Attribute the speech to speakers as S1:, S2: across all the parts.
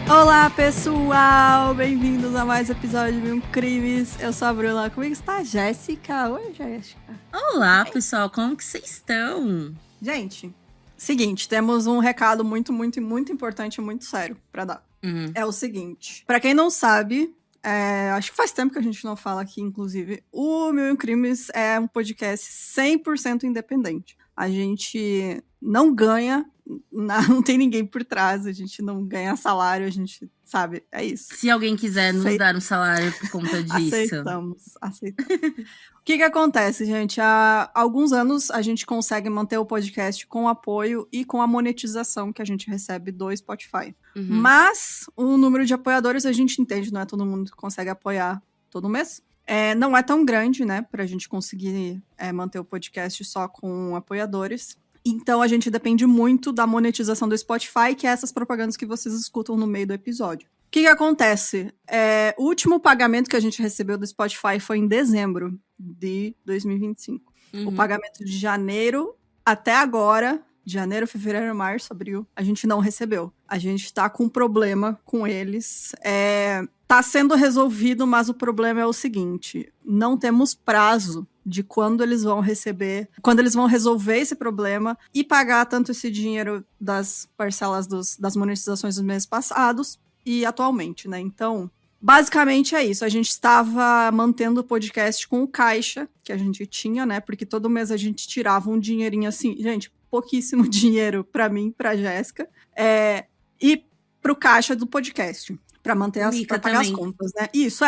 S1: Olá, pessoal! Bem-vindos a mais um episódio de Mil Crimes. Eu sou a Bruna, comigo está a Jéssica. Oi, Jéssica.
S2: Olá, pessoal, como que vocês estão?
S1: Gente, seguinte, temos um recado muito importante e muito sério pra dar. É o seguinte, pra quem não sabe, acho que faz tempo que a gente não fala aqui, inclusive, o Mil Crimes é um podcast 100% independente. A gente não ganha, não tem ninguém por trás, a gente não ganha salário, a gente, sabe, é isso.
S2: Se alguém quiser nos dar um salário por conta disso.
S1: Aceitamos. O que acontece, gente? Há alguns anos a gente consegue manter o podcast com apoio e com a monetização que a gente recebe do Spotify. Mas o número de apoiadores a gente entende, não é todo mundo que consegue apoiar todo mês. Não é tão grande, né, pra gente conseguir manter o podcast só com apoiadores. Então, a gente depende muito da monetização do Spotify, que é essas propagandas que vocês escutam no meio do episódio. O que acontece? O último pagamento que a gente recebeu do Spotify foi em dezembro de 2025. O pagamento de janeiro até agora, janeiro, fevereiro, março, abril, a gente não recebeu. A gente tá com problema com eles. Tá sendo resolvido, mas o problema é o seguinte: não temos prazo de quando eles vão receber, quando eles vão resolver esse problema e pagar tanto esse dinheiro das parcelas das monetizações dos meses passados e atualmente, né? Então, basicamente é isso. A gente estava mantendo o podcast com o caixa que a gente tinha, né? Porque todo mês a gente tirava um dinheirinho assim, gente, pouquíssimo dinheiro para mim, para Jéssica, e pro caixa do podcast, para manter pra pagar as contas, né? Isso,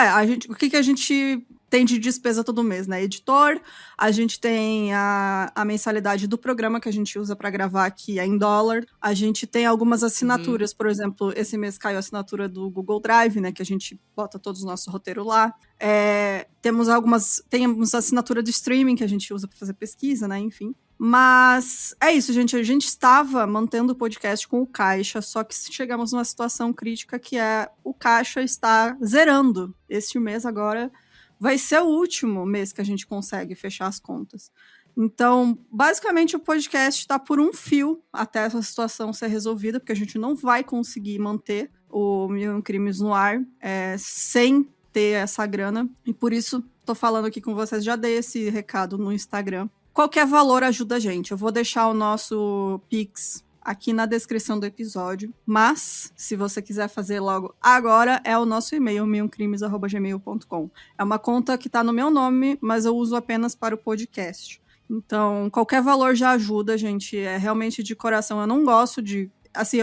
S1: o que a gente tem de despesa todo mês, né? Editor, a gente tem a mensalidade do programa que a gente usa para gravar, que é em dólar. A gente tem algumas assinaturas, por exemplo, esse mês caiu a assinatura do Google Drive, né? Que a gente bota todos os nossos roteiros lá. Temos assinatura de streaming que a gente usa para fazer pesquisa, né? Enfim. Mas é isso, gente. A gente estava mantendo o podcast com o caixa, só que chegamos numa situação crítica que o caixa está zerando. Este mês agora vai ser o último mês que a gente consegue fechar as contas. Então, basicamente, o podcast está por um fio até essa situação ser resolvida, porque a gente não vai conseguir manter o Mil Crimes no ar sem ter essa grana. E por isso, tô falando aqui com vocês, já dei esse recado no Instagram. Qualquer valor ajuda a gente. Eu vou deixar o nosso Pix aqui na descrição do episódio, mas se você quiser fazer logo agora, é o nosso e-mail, milcrimes@gmail.com. É uma conta que tá no meu nome, mas eu uso apenas para o podcast. Então, qualquer valor já ajuda, gente. É realmente de coração. Eu não gosto de... Assim,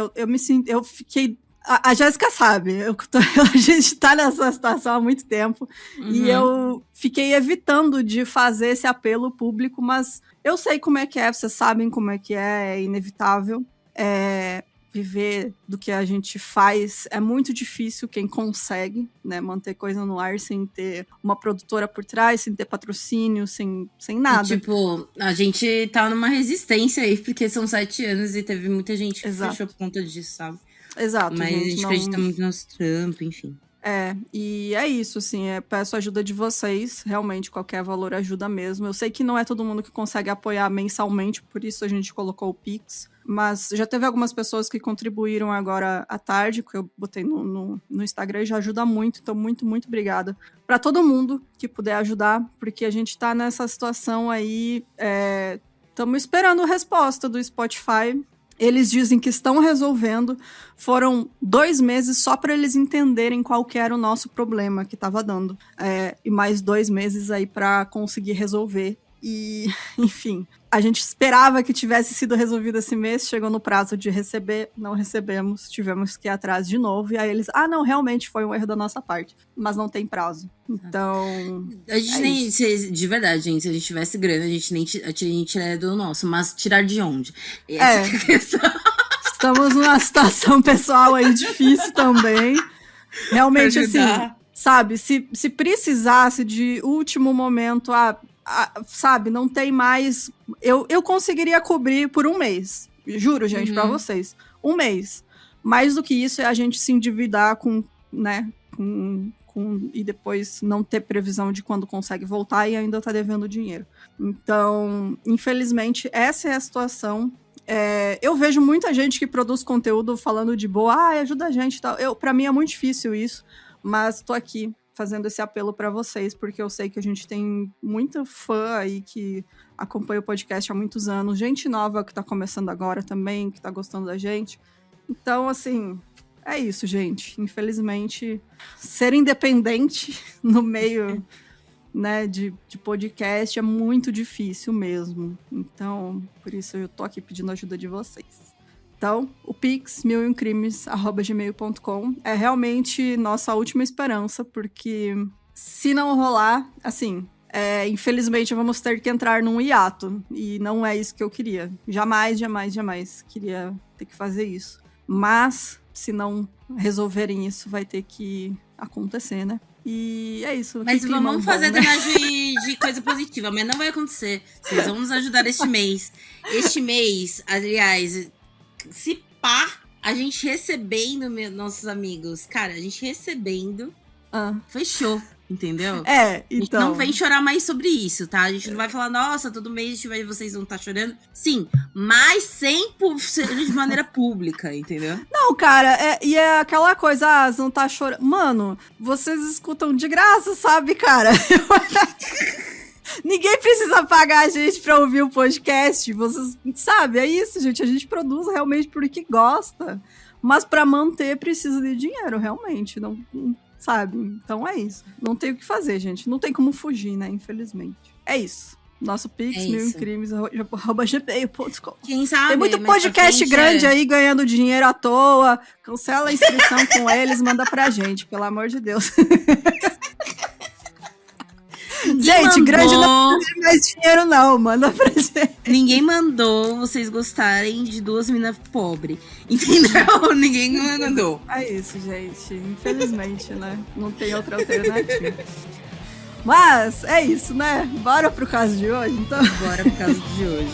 S1: eu fiquei... A Jéssica sabe, a gente tá nessa situação há muito tempo e eu fiquei evitando de fazer esse apelo público, mas eu sei como é que é, vocês sabem como é que é inevitável. Viver do que a gente faz é muito difícil quem consegue, né, manter coisa no ar sem ter uma produtora por trás, sem ter patrocínio, sem nada.
S2: E, a gente tá numa resistência aí, porque são 7 anos e teve muita gente que fechou por conta disso, sabe?
S1: Exato,
S2: mas
S1: gente,
S2: a gente acredita muito no nosso trampo, enfim.
S1: E é isso, assim, peço a ajuda de vocês, realmente qualquer valor ajuda mesmo. Eu sei que não é todo mundo que consegue apoiar mensalmente, por isso a gente colocou o Pix, mas já teve algumas pessoas que contribuíram agora à tarde, que eu botei no Instagram, e já ajuda muito, então muito obrigada. Para todo mundo que puder ajudar, porque a gente tá nessa situação aí, estamos esperando a resposta do Spotify. Eles dizem que estão resolvendo. Foram 2 meses só para eles entenderem qual que era o nosso problema que estava dando. E mais 2 meses aí para conseguir resolver. E, enfim, a gente esperava que tivesse sido resolvido esse mês. Chegou no prazo de receber, não recebemos. Tivemos que ir atrás de novo. E aí eles, não, realmente foi um erro da nossa parte. Mas não tem prazo. Então...
S2: A gente nem... De verdade, gente, se a gente tivesse grana, a gente nem tiraria do nosso. Mas tirar de onde? Essa é a questão.
S1: Estamos numa situação pessoal aí difícil também. Realmente, assim, sabe? Se precisasse de último momento... sabe, não tem mais... Eu conseguiria cobrir por 1 mês. Juro, gente, pra vocês. 1 mês. Mais do que isso é a gente se endividar com, né, e depois não ter previsão de quando consegue voltar e ainda tá devendo dinheiro. Então, infelizmente, essa é a situação. Eu vejo muita gente que produz conteúdo falando de boa, ajuda a gente e tal. Pra mim é muito difícil isso, mas tô aqui fazendo esse apelo pra vocês, porque eu sei que a gente tem muito fã aí que acompanha o podcast há muitos anos, gente nova que tá começando agora também, que tá gostando da gente. Então, assim, é isso, gente. Infelizmente, ser independente no meio, né, de podcast é muito difícil mesmo. Então, por isso eu tô aqui pedindo ajuda de vocês. Então, o Pix, 1001crimes@gmail.com é realmente nossa última esperança, porque se não rolar, assim, infelizmente vamos ter que entrar num hiato, e não é isso que eu queria. Jamais, jamais, jamais queria ter que fazer isso. Mas, se não resolverem isso, vai ter que acontecer, né? E é isso.
S2: Mas vamos fazer drenagem de coisa positiva, mas não vai acontecer. Vocês vão nos ajudar este mês. Este mês, aliás, se pá, a gente recebendo nossos amigos. Cara, a gente recebendo. Fechou. Entendeu?
S1: Então.
S2: A gente não vem chorar mais sobre isso, tá? A gente não vai falar, nossa, todo mês vocês vão estar chorando. Sim, mas sempre de maneira pública, entendeu?
S1: Não, cara, e é aquela coisa, você não tá chorando. Mano, vocês escutam de graça, sabe, cara? Ninguém precisa pagar a gente pra ouvir o podcast. Vocês, sabe, é isso, gente. A gente produz realmente porque gosta. Mas pra manter precisa de dinheiro, realmente. Não, sabe? Então é isso. Não tem o que fazer, gente. Não tem como fugir, né? Infelizmente. É isso. Nosso Pix, 1001crimes@gmail.com.
S2: Quem sabe?
S1: Tem muito podcast grande aí ganhando dinheiro à toa. Cancela a inscrição com eles, manda pra gente, pelo amor de Deus. Gente, grande não tem mais dinheiro não, manda pra gente.
S2: Ninguém mandou vocês gostarem de duas minas pobres, entendeu? Ninguém mandou.
S1: É isso, gente. Infelizmente, né? Não tem outra alternativa. Mas, é isso, né? Bora pro caso de hoje, então?
S2: Bora pro caso de hoje.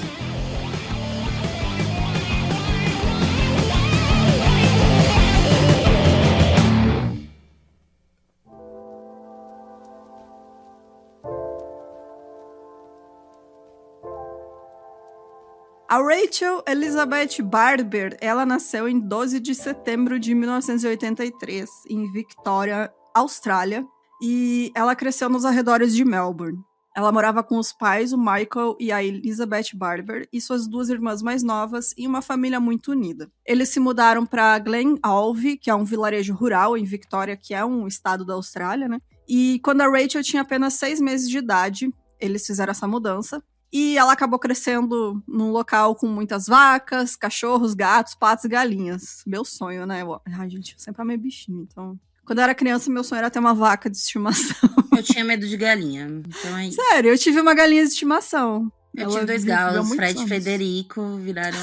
S1: A Rachel Elizabeth Barber, ela nasceu em 12 de setembro de 1983, em Victoria, Austrália, e ela cresceu nos arredores de Melbourne. Ela morava com os pais, o Michael e a Elizabeth Barber, e suas duas irmãs mais novas, em uma família muito unida. Eles se mudaram para Glenalvie, que é um vilarejo rural em Victoria, que é um estado da Austrália, né? E quando a Rachel tinha apenas 6 meses de idade, eles fizeram essa mudança. E ela acabou crescendo num local com muitas vacas, cachorros, gatos, patos e galinhas. Meu sonho, né? Ai, gente, eu sempre amei bichinho, então... Quando eu era criança, meu sonho era ter uma vaca de estimação.
S2: Eu tinha medo de galinha, então é isso.
S1: Sério, eu tive uma galinha de estimação.
S2: Eu tive 2 galos, Fred e Federico, viraram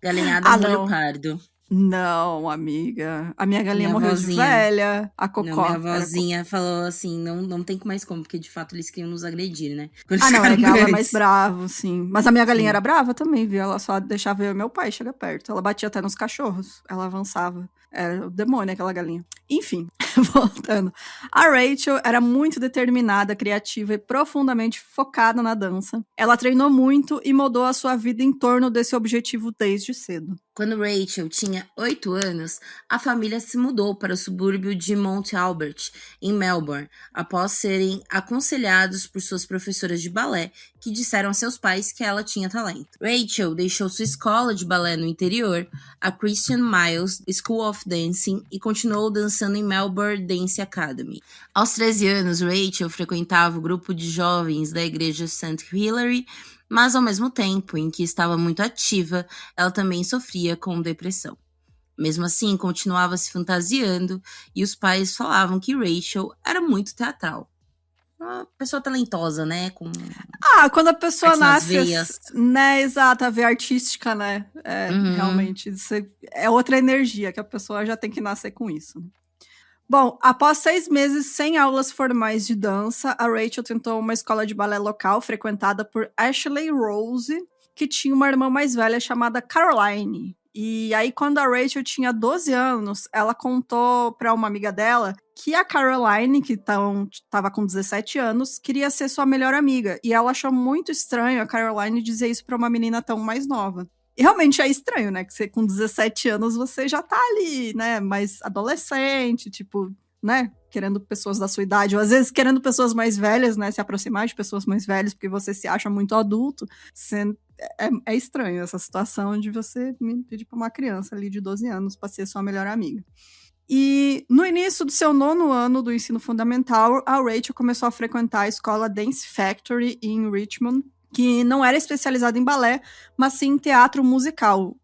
S2: galinhada no molho pardo.
S1: Não, amiga. A minha galinha morreu de velha. A Cocó.
S2: Não, minha avózinha falou assim, não tem mais como, porque de fato eles queriam nos agredir, né?
S1: Não, é galo é mais bravo, sim. Mas a minha galinha era brava também, viu? Ela só deixava eu e meu pai chegar perto. Ela batia até nos cachorros. Ela avançava. Era o demônio, aquela galinha. Enfim, voltando. A Rachel era muito determinada, criativa e profundamente focada na dança. Ela treinou muito e moldou a sua vida em torno desse objetivo desde cedo.
S2: Quando Rachel tinha 8 anos, a família se mudou para o subúrbio de Mount Albert, em Melbourne, após serem aconselhados por suas professoras de balé, que disseram a seus pais que ela tinha talento. Rachel deixou sua escola de balé no interior, a Christian Miles School of Dancing, e continuou dançando em Melbourne Dance Academy. Aos 13 anos, Rachel frequentava o grupo de jovens da igreja St. Hilary, mas ao mesmo tempo em que estava muito ativa, ela também sofria com depressão. Mesmo assim, continuava se fantasiando e os pais falavam que Rachel era muito teatral. Uma pessoa talentosa, né?
S1: Quando a pessoa nasce, né? Exato, a veia artística, né? Realmente, é outra energia que a pessoa já tem que nascer com isso. Bom, após 6 meses sem aulas formais de dança, a Rachel tentou uma escola de balé local frequentada por Ashley Rose, que tinha uma irmã mais velha chamada Caroline. E aí, quando a Rachel tinha 12 anos, ela contou para uma amiga dela que a Caroline, que estava com 17 anos, queria ser sua melhor amiga. E ela achou muito estranho a Caroline dizer isso para uma menina tão mais nova. E realmente é estranho, né? Que você, com 17 anos, você já tá ali, né? Mais adolescente, tipo, né? Querendo pessoas da sua idade, ou às vezes querendo pessoas mais velhas, né? Se aproximar de pessoas mais velhas, porque você se acha muito adulto. É estranho essa situação de você me pedir pra uma criança ali de 12 anos pra ser sua melhor amiga. E no início do seu 9º ano do ensino fundamental, a Rachel começou a frequentar a escola Dance Factory em Richmond, que não era especializada em balé, mas sim em teatro musical,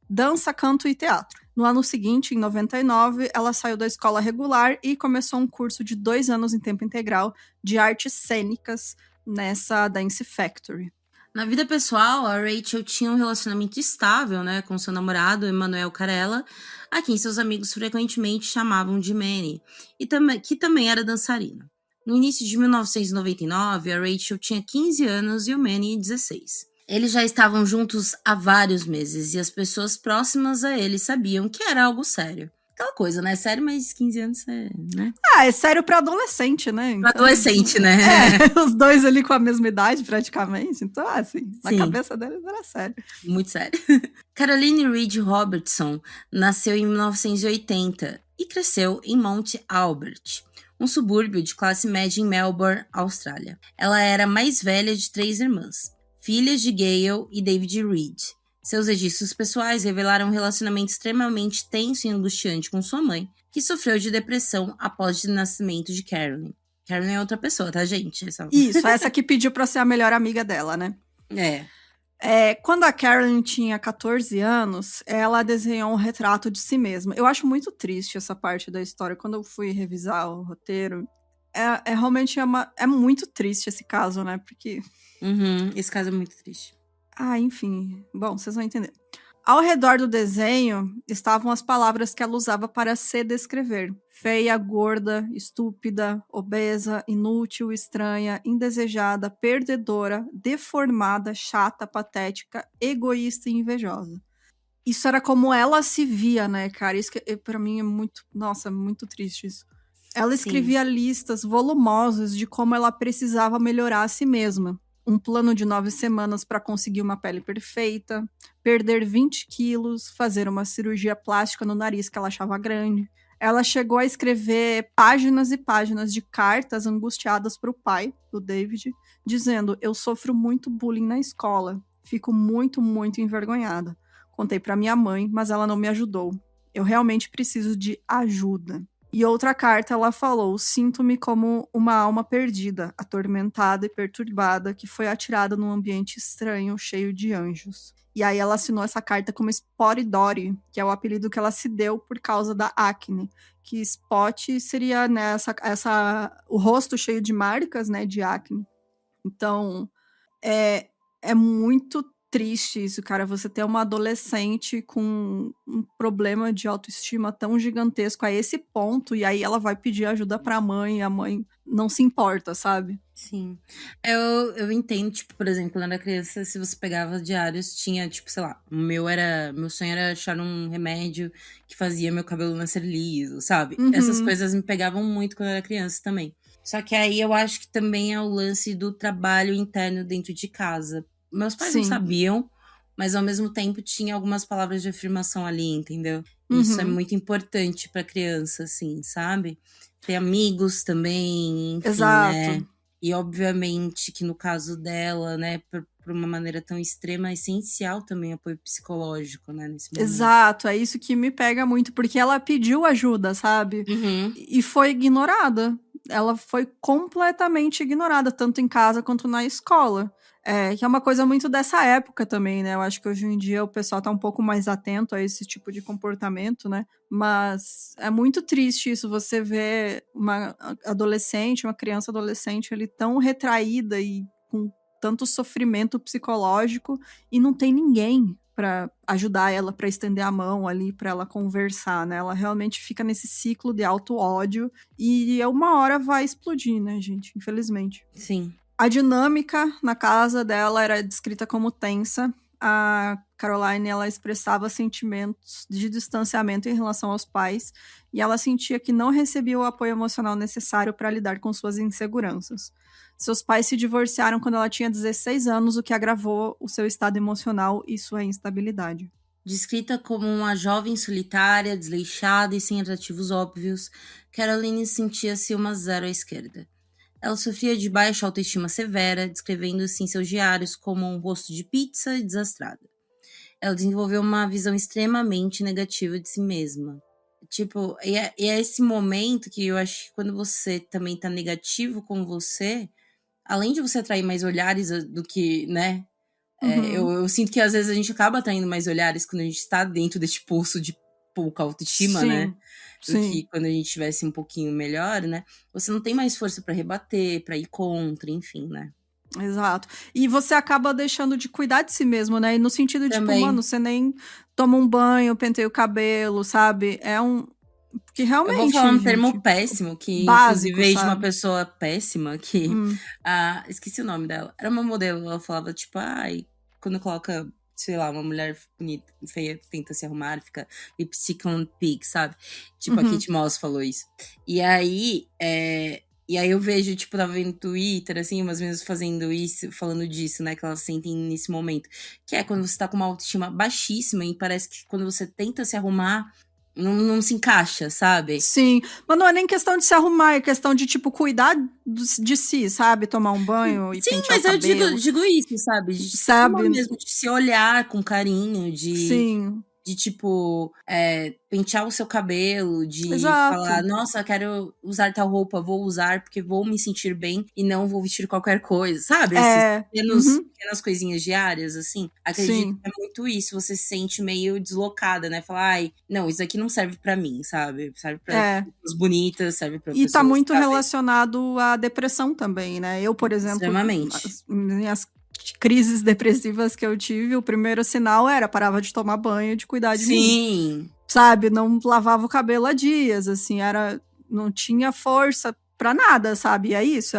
S1: dança, canto e teatro. No ano seguinte, em 99, ela saiu da escola regular e começou um curso de 2 anos em tempo integral de artes cênicas nessa Dance Factory.
S2: Na vida pessoal, a Rachel tinha um relacionamento estável, né, com seu namorado, Emmanuel Carella, a quem seus amigos frequentemente chamavam de Manny, que também era dançarina. No início de 1999, a Rachel tinha 15 anos e o Manny 16. Eles já estavam juntos há vários meses e as pessoas próximas a ele sabiam que era algo sério. Aquela coisa, né? Sério, mas 15 anos né?
S1: É sério pra adolescente, né?
S2: Pra adolescente, né?
S1: Os dois ali com a mesma idade, praticamente. Então, assim, na cabeça deles era sério.
S2: Muito sério. Caroline Reed Robertson nasceu em 1980 e cresceu em Mount Albert, um subúrbio de classe média em Melbourne, Austrália. Ela era a mais velha de 3 irmãs, filhas de Gail e David Reed. Seus registros pessoais revelaram um relacionamento extremamente tenso e angustiante com sua mãe, que sofreu de depressão após o nascimento de Caroline. Caroline é outra pessoa, tá, gente?
S1: Isso, essa que pediu pra ser a melhor amiga dela, né? Quando a Caroline tinha 14 anos, ela desenhou um retrato de si mesma. Eu acho muito triste essa parte da história. Quando eu fui revisar o roteiro, realmente é muito triste esse caso, né? Porque...
S2: esse caso é muito triste.
S1: Enfim. Bom, vocês vão entender. Ao redor do desenho estavam as palavras que ela usava para se descrever. Feia, gorda, estúpida, obesa, inútil, estranha, indesejada, perdedora, deformada, chata, patética, egoísta e invejosa. Isso era como ela se via, né, cara? Isso que, pra mim é muito... Nossa, muito triste isso. Ela escrevia listas volumosas de como ela precisava melhorar a si mesma. Um plano de 9 semanas para conseguir uma pele perfeita, perder 20 quilos, fazer uma cirurgia plástica no nariz que ela achava grande. Ela chegou a escrever páginas e páginas de cartas angustiadas para o pai, do David, dizendo: eu sofro muito bullying na escola, fico muito, muito envergonhada. Contei para minha mãe, mas ela não me ajudou. Eu realmente preciso de ajuda. E outra carta ela falou: sinto-me como uma alma perdida, atormentada e perturbada, que foi atirada num ambiente estranho, cheio de anjos. E aí ela assinou essa carta como Spotty Dotty, que é o apelido que ela se deu por causa da acne. Que spot seria, né, o rosto cheio de marcas, né, de acne. Então, é muito triste isso, cara, você ter uma adolescente com um problema de autoestima tão gigantesco a esse ponto, e aí ela vai pedir ajuda pra mãe, e a mãe não se importa, sabe?
S2: Sim. Eu entendo, tipo, por exemplo, quando eu era criança, se você pegava diários, tinha, tipo, sei lá, meu sonho era achar um remédio que fazia meu cabelo nascer liso, sabe? Essas coisas me pegavam muito quando eu era criança também. Só que aí eu acho que também é o lance do trabalho interno dentro de casa. Meus pais não sabiam, mas ao mesmo tempo tinha algumas palavras de afirmação ali, entendeu? Isso é muito importante pra criança, assim, sabe? Ter amigos também, enfim,
S1: Exato.
S2: né? E obviamente que no caso dela, né, por uma maneira tão extrema, é essencial também apoio psicológico, né, nesse momento.
S1: Exato, é isso que me pega muito, porque ela pediu ajuda, sabe? E foi ignorada. Ela foi completamente ignorada, tanto em casa quanto na escola. Que é uma coisa muito dessa época também, né? Eu acho que hoje em dia o pessoal tá um pouco mais atento a esse tipo de comportamento, né? Mas é muito triste isso, você ver uma adolescente, uma criança adolescente ali tão retraída e com tanto sofrimento psicológico e não tem ninguém para ajudar ela, para estender a mão ali, para ela conversar, né? Ela realmente fica nesse ciclo de auto-ódio e uma hora vai explodir, né, gente? Infelizmente.
S2: Sim.
S1: A dinâmica na casa dela era descrita como tensa. A Caroline, ela expressava sentimentos de distanciamento em relação aos pais e ela sentia que não recebia o apoio emocional necessário para lidar com suas inseguranças. Seus pais se divorciaram quando ela tinha 16 anos, o que agravou o seu estado emocional e sua instabilidade.
S2: Descrita como uma jovem solitária, desleixada e sem atrativos óbvios, Caroline sentia-se uma zero à esquerda. Ela sofria de baixa autoestima severa, descrevendo-se em seus diários como um rosto de pizza e desastrada. Ela desenvolveu uma visão extremamente negativa de si mesma. Tipo, é esse momento que eu acho que quando você também tá negativo com você, além de você atrair mais olhares do que, né? Eu sinto que às vezes a gente acaba atraindo mais olhares quando a gente está dentro desse poço de pouca autoestima, né? Do que quando a gente estivesse um pouquinho melhor, né? Você não tem mais força para rebater, para ir contra, enfim, né?
S1: Exato. E você acaba deixando de cuidar de si mesmo, né? E no sentido de, tipo,
S2: Também.
S1: mano, você nem toma um banho, penteia o cabelo, sabe? É um... Porque realmente,
S2: eu vou falar um
S1: gente,
S2: termo péssimo, que
S1: básico,
S2: inclusive veio de uma
S1: sabe?
S2: pessoa péssima, que esqueci o nome dela. Era uma modelo, ela falava, tipo, ai, quando coloca, sei lá, uma mulher bonita, feia, tenta se arrumar, fica lipstick on pig, sabe? Tipo, a Kate Moss falou isso. E aí eu vejo, tipo, tava vendo no Twitter, assim, umas meninas fazendo isso, falando disso, né, que elas sentem nesse momento. Que é quando você tá com uma autoestima baixíssima e parece que quando você tenta se arrumar, não se encaixa, sabe?
S1: Sim, mas não é nem questão de se arrumar, é questão de, tipo, cuidar de si, sabe? Tomar um banho e pentear o cabelo.
S2: Sim, mas eu digo isso, sabe? De
S1: sabe?
S2: mesmo, de se olhar com carinho,
S1: Sim.
S2: De tipo, pentear o seu cabelo, de
S1: Exato.
S2: falar, nossa, quero usar tal roupa, vou usar porque vou me sentir bem e não vou vestir qualquer coisa, sabe? Essas pequenas coisinhas diárias, assim. Acredito que é muito isso, você se sente meio deslocada, né? Falar, ai, não, isso aqui não serve pra mim, sabe? Serve pra pessoas bonitas, serve pra pessoas...
S1: E tá muito relacionado à depressão também, né? Eu, por exemplo,
S2: extremamente.
S1: Minhas crises depressivas que eu tive, o primeiro sinal era parava de tomar banho, de cuidar de mim.
S2: Sim.
S1: Sabe? Não lavava o cabelo há dias, assim, não tinha força pra nada, sabe? E é isso,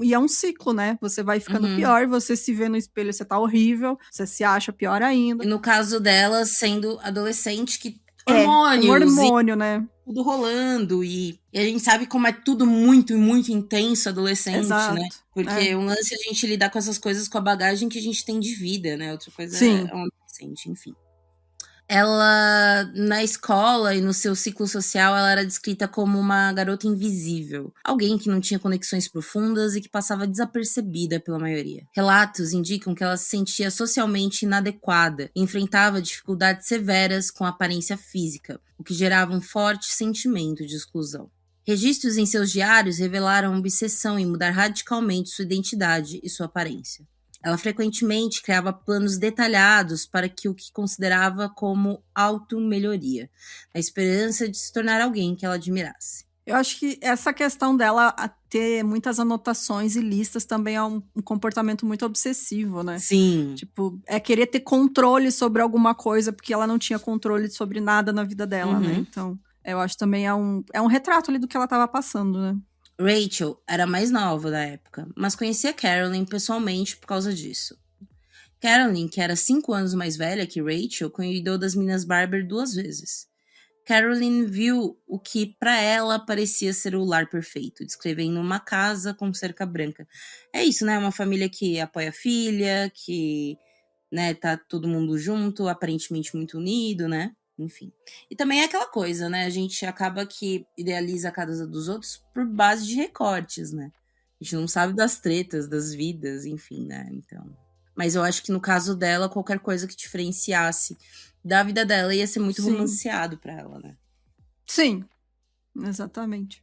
S1: e é um ciclo, né? Você vai ficando pior, você se vê no espelho, você tá horrível, você se acha pior ainda.
S2: E no caso dela, sendo adolescente, que
S1: um hormônio, né?
S2: Tudo rolando, e a gente sabe como é tudo muito, muito intenso adolescente,
S1: exato,
S2: né? Porque um lance é a gente lidar com essas coisas com a bagagem que a gente tem de vida, né? Outra coisa é um adolescente, enfim. Ela, na escola e no seu ciclo social, ela era descrita como uma garota invisível. Alguém que não tinha conexões profundas e que passava desapercebida pela maioria. Relatos indicam que ela se sentia socialmente inadequada e enfrentava dificuldades severas com a aparência física, o que gerava um forte sentimento de exclusão. Registros em seus diários revelaram uma obsessão em mudar radicalmente sua identidade e sua aparência. Ela frequentemente criava planos detalhados para o que considerava como auto-melhoria, na esperança de se tornar alguém que ela admirasse.
S1: Eu acho que essa questão dela ter muitas anotações e listas também é um comportamento muito obsessivo, né?
S2: Sim.
S1: Tipo, é querer ter controle sobre alguma coisa, porque ela não tinha controle sobre nada na vida dela, né? Então, eu acho também é um retrato ali do que ela estava passando, né?
S2: Rachel era mais nova da época, mas conhecia Carolyn pessoalmente por causa disso. Carolyn, que era 5 anos mais velha que Rachel, cuidou das meninas Barber 2 vezes. Carolyn viu o que para ela parecia ser o lar perfeito, descrevendo uma casa com cerca branca. É isso, né? Uma família que apoia a filha, que, né, tá todo mundo junto, aparentemente muito unido, né? Enfim. E também é aquela coisa, né? A gente acaba que idealiza a casa dos outros por base de recortes, né? A gente não sabe das tretas, das vidas, enfim, né? Então... Mas eu acho que no caso dela, qualquer coisa que diferenciasse da vida dela ia ser muito romanceado pra ela, né?
S1: Sim, exatamente.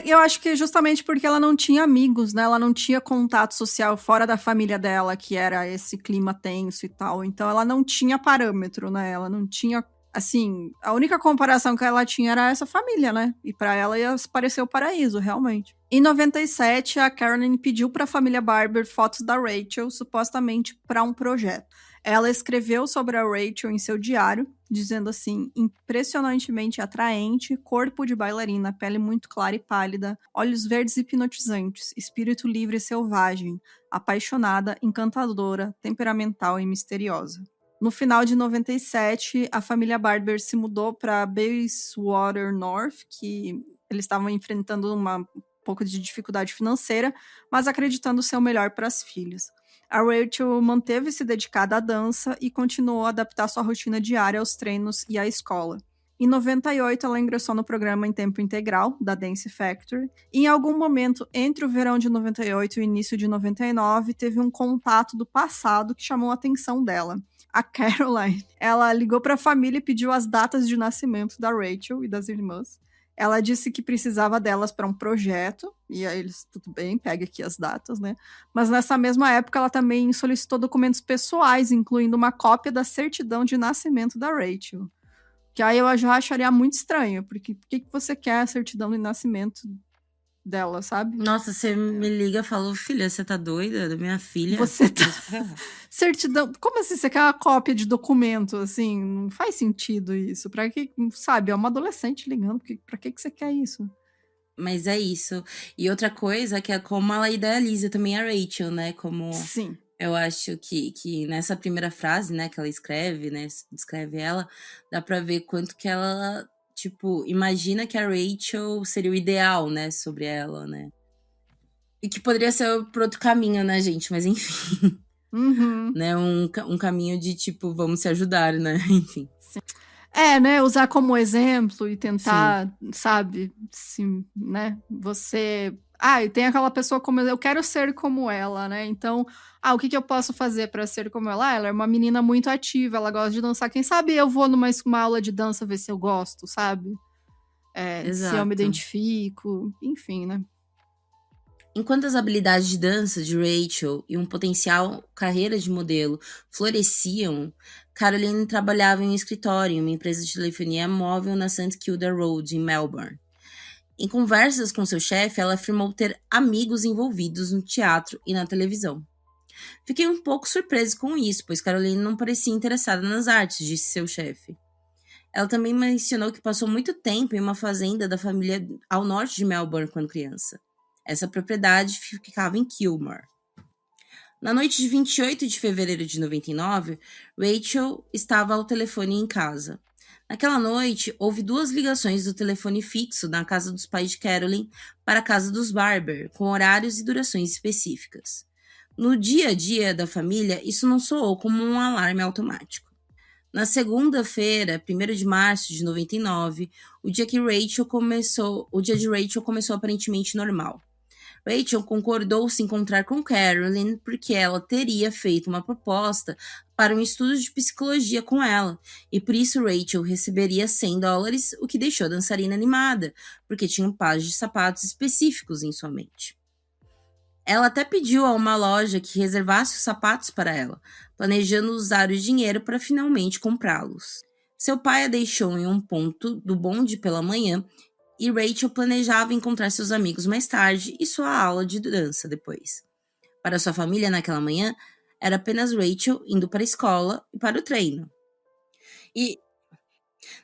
S1: Eu acho que justamente porque ela não tinha amigos, né? Ela não tinha contato social fora da família dela, que era esse clima tenso e tal. Então ela não tinha parâmetro, né? Ela não tinha, assim, a única comparação que ela tinha era essa família, né? E pra ela ia parecer o paraíso, realmente. Em 97, a Caroline pediu para a família Barber fotos da Rachel, supostamente para um projeto. Ela escreveu sobre a Rachel em seu diário, dizendo assim: impressionantemente atraente, corpo de bailarina, pele muito clara e pálida, olhos verdes hipnotizantes, espírito livre e selvagem, apaixonada, encantadora, temperamental e misteriosa. No final de 97, a família Barber se mudou para Bayswater North, que eles estavam enfrentando um pouco de dificuldade financeira, mas acreditando ser o melhor para as filhas. A Rachel manteve-se dedicada à dança e continuou a adaptar sua rotina diária aos treinos e à escola. Em 98, ela ingressou no programa em tempo integral da Dance Factory. E em algum momento, entre o verão de 98 e o início de 99, teve um contato do passado que chamou a atenção dela. A Caroline, ela ligou para a família e pediu as datas de nascimento da Rachel e das irmãs. Ela disse que precisava delas para um projeto, e aí eles, tudo bem, pega aqui as datas, né? Mas nessa mesma época, ela também solicitou documentos pessoais, incluindo uma cópia da certidão de nascimento da Rachel. Que aí eu já acharia muito estranho, porque por que você quer a certidão de nascimento dela, sabe?
S2: Nossa, você me liga e fala, filha, você tá doida da minha filha?
S1: Você tá... certidão... Como assim você quer uma cópia de documento, assim? Não faz sentido isso. Pra que, sabe, é uma adolescente ligando, pra que você quer isso?
S2: Mas é isso. E outra coisa que é como ela idealiza também a Rachel, né? Como...
S1: Sim.
S2: Eu acho que nessa primeira frase, né, que ela escreve, né, descreve ela, dá pra ver quanto que ela, tipo, imagina que a Rachel seria o ideal, né, sobre ela, né. E que poderia ser por outro caminho, né, gente, mas enfim.
S1: Uhum.
S2: Né, um caminho de, tipo, vamos se ajudar, né, enfim.
S1: Sim. Né, usar como exemplo e tentar, sim, sabe, sim, né, você... e tem aquela pessoa como eu quero ser como ela, né? Então, o que eu posso fazer para ser como ela? Ela é uma menina muito ativa, ela gosta de dançar. Quem sabe eu vou numa aula de dança ver se eu gosto, sabe? Se eu me identifico, enfim, né?
S2: Enquanto as habilidades de dança de Rachel e um potencial carreira de modelo floresciam, Caroline trabalhava em um escritório em uma empresa de telefonia móvel na St. Kilda Road, em Melbourne. Em conversas com seu chefe, ela afirmou ter amigos envolvidos no teatro e na televisão. Fiquei um pouco surpresa com isso, pois Caroline não parecia interessada nas artes, disse seu chefe. Ela também mencionou que passou muito tempo em uma fazenda da família ao norte de Melbourne quando criança. Essa propriedade ficava em Kilmore. Na noite de 28 de fevereiro de 99, Rachel estava ao telefone em casa. Naquela noite, houve 2 ligações do telefone fixo na casa dos pais de Caroline para a casa dos Barber, com horários e durações específicas. No dia a dia da família, isso não soou como um alarme automático. Na segunda-feira, 1º de março de 99, o dia de Rachel começou aparentemente normal. Rachel concordou se encontrar com Caroline porque ela teria feito uma proposta para um estudo de psicologia com ela, e por isso Rachel receberia $100, o que deixou a dançarina animada, porque tinha um par de sapatos específicos em sua mente. Ela até pediu a uma loja que reservasse os sapatos para ela, planejando usar o dinheiro para finalmente comprá-los. Seu pai a deixou em um ponto do bonde pela manhã, e Rachel planejava encontrar seus amigos mais tarde e sua aula de dança depois. Para sua família naquela manhã, era apenas Rachel indo para a escola e para o treino.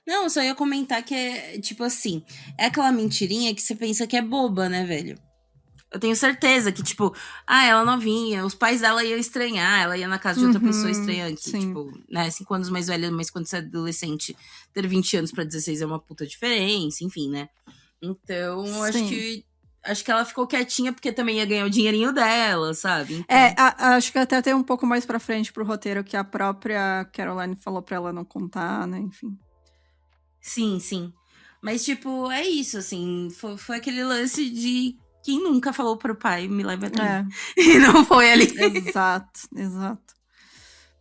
S2: Não, eu só ia comentar que é, tipo assim, é aquela mentirinha que você pensa que é boba, né, velho? Eu tenho certeza que, tipo, ela novinha, os pais dela iam estranhar, ela ia na casa de outra pessoa estranhante,
S1: sim.
S2: Tipo, né, 5 anos mais velha, mas quando você é adolescente, ter 20 anos pra 16 é uma puta diferença, enfim, né? Então, acho que ela ficou quietinha porque também ia ganhar o dinheirinho dela, sabe? Então...
S1: acho que até tem um pouco mais pra frente pro roteiro que a própria Caroline falou pra ela não contar, né, enfim.
S2: Sim. Mas, tipo, é isso, assim, foi aquele lance de quem nunca falou pro pai, me leva até e não foi ali.
S1: Exato.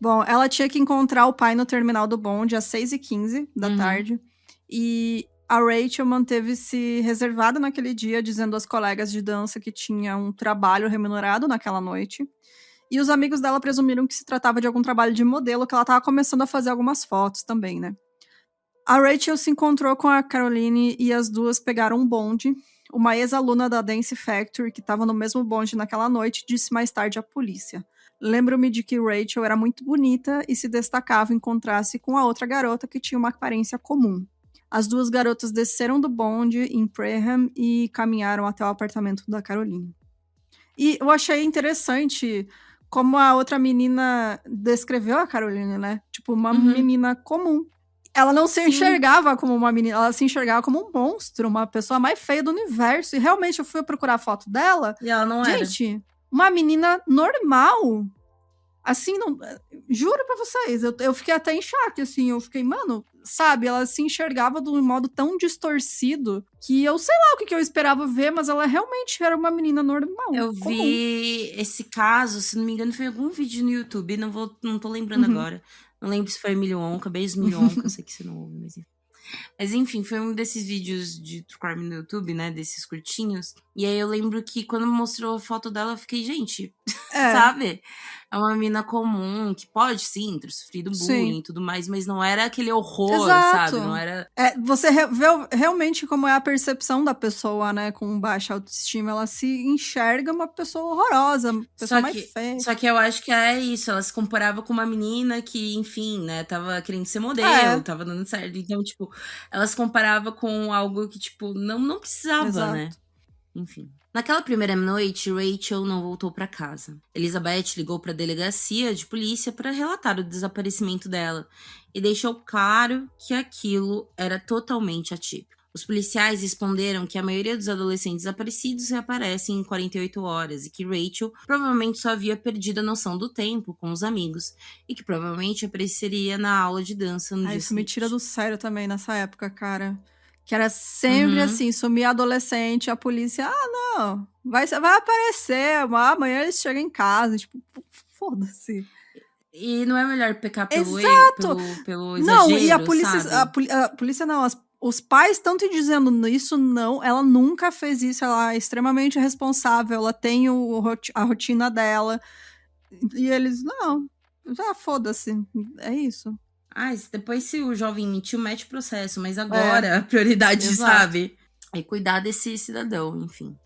S1: Bom, ela tinha que encontrar o pai no terminal do bonde às 6h15 da tarde. E a Rachel manteve-se reservada naquele dia, dizendo às colegas de dança que tinha um trabalho remunerado naquela noite. E os amigos dela presumiram que se tratava de algum trabalho de modelo, que ela estava começando a fazer algumas fotos também, né? A Rachel se encontrou com a Caroline e as duas pegaram um bonde. Uma ex-aluna da Dance Factory, que estava no mesmo bonde naquela noite, disse mais tarde à polícia: "Lembro-me de que Rachel era muito bonita e se destacava em contraste com a outra garota que tinha uma aparência comum." As 2 garotas desceram do bonde em Praham e caminharam até o apartamento da Caroline. E eu achei interessante como a outra menina descreveu a Caroline, né? Tipo, uma menina comum. Ela não se enxergava como uma menina, ela se enxergava como um monstro, uma pessoa mais feia do universo. E realmente eu fui procurar a foto dela.
S2: E ela não era.
S1: Gente, uma menina normal. Assim, não, juro pra vocês, eu fiquei até em choque, assim, eu fiquei, mano, sabe, ela se enxergava de um modo tão distorcido que eu sei lá o que eu esperava ver, mas ela realmente era uma menina normal.
S2: Eu
S1: comum.
S2: vi esse caso, se não me engano, foi em algum vídeo no YouTube, não tô lembrando agora. Não lembro se foi Emílio Onca, beijo Emílio Onca, eu sei que você não ouve, mas enfim. Mas enfim, foi um desses vídeos de True Crime no YouTube, né, desses curtinhos. E aí eu lembro que quando mostrou a foto dela, eu fiquei, gente, sabe? É uma menina comum, que pode sim ter sofrido bullying e tudo mais, mas não era aquele horror, sabe? Não era...
S1: Você vê realmente como é a percepção da pessoa, né, com baixa autoestima. Ela se enxerga uma pessoa horrorosa, uma pessoa mais feia.
S2: Só que eu acho que é isso, ela se comparava com uma menina que, enfim, né, tava querendo ser modelo, tava dando certo. Então, tipo, ela se comparava com algo que, tipo, não precisava, né? Enfim. Naquela primeira noite, Rachel não voltou para casa. Elizabeth ligou para a delegacia de polícia para relatar o desaparecimento dela e deixou claro que aquilo era totalmente atípico. Os policiais responderam que a maioria dos adolescentes desaparecidos reaparecem em 48 horas e que Rachel provavelmente só havia perdido a noção do tempo com os amigos e que provavelmente apareceria na aula de dança no dia seguinte.
S1: Isso me tira do sério também nessa época, cara. Que era sempre assim, sumia adolescente, a polícia, não, vai aparecer, amanhã eles chegam em casa, tipo, foda-se.
S2: E não é melhor pecar pelo exagero,
S1: não, e a polícia,
S2: sabe?
S1: a polícia não, os pais estão te dizendo isso, não, ela nunca fez isso, ela é extremamente responsável, ela tem a rotina dela, e eles, não, foda-se, é isso.
S2: Depois se o jovem mentiu, mete o processo. Mas agora a prioridade, sabe? É cuidar desse cidadão, enfim.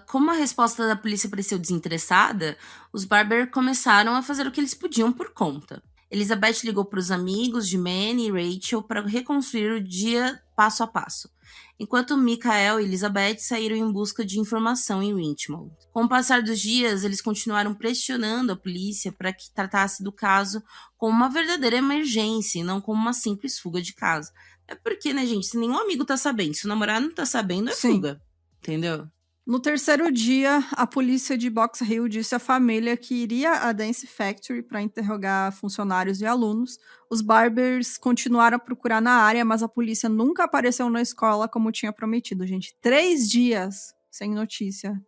S2: Como a resposta da polícia pareceu desinteressada, os Barber começaram a fazer o que eles podiam por conta. Elizabeth ligou para os amigos de Manny e Rachel para reconstruir o dia passo a passo, enquanto Michael e Elizabeth saíram em busca de informação em Richmond. Com o passar dos dias, eles continuaram pressionando a polícia para que tratasse do caso como uma verdadeira emergência e não como uma simples fuga de casa. É porque, né, gente, se nenhum amigo tá sabendo, se o namorado não tá sabendo, é fuga. Entendeu?
S1: No terceiro dia, a polícia de Box Hill disse à família que iria à Dance Factory para interrogar funcionários e alunos. Os Barbers continuaram a procurar na área, mas a polícia nunca apareceu na escola como tinha prometido, gente. 3 dias sem notícia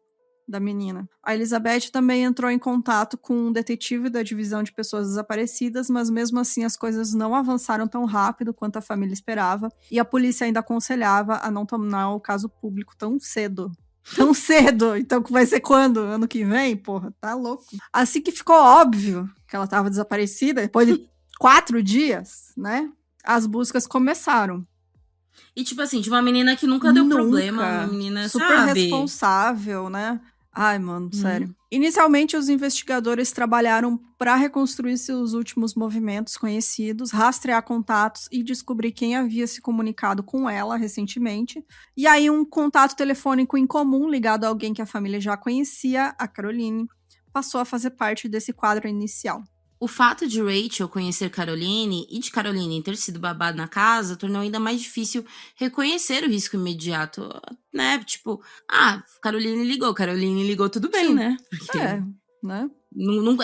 S1: da menina. A Elizabeth também entrou em contato com um detetive da divisão de pessoas desaparecidas, mas mesmo assim as coisas não avançaram tão rápido quanto a família esperava, e a polícia ainda aconselhava a não tornar o caso público tão cedo. Tão cedo, então vai ser quando? Ano que vem? Porra, tá louco. Assim que ficou óbvio que ela tava desaparecida, depois de 4 dias, né? As buscas começaram.
S2: E tipo assim, de uma menina que nunca deu problema, uma menina,
S1: super responsável, né? Ai, mano, sério. Inicialmente, os investigadores trabalharam para reconstruir seus últimos movimentos conhecidos, rastrear contatos e descobrir quem havia se comunicado com ela recentemente. E aí, um contato telefônico em comum ligado a alguém que a família já conhecia, a Caroline, passou a fazer parte desse quadro inicial.
S2: O fato de Rachel conhecer Caroline e de Caroline ter sido babada na casa tornou ainda mais difícil reconhecer o risco imediato, né? Tipo, Caroline ligou, tudo bem, né? Porque
S1: né?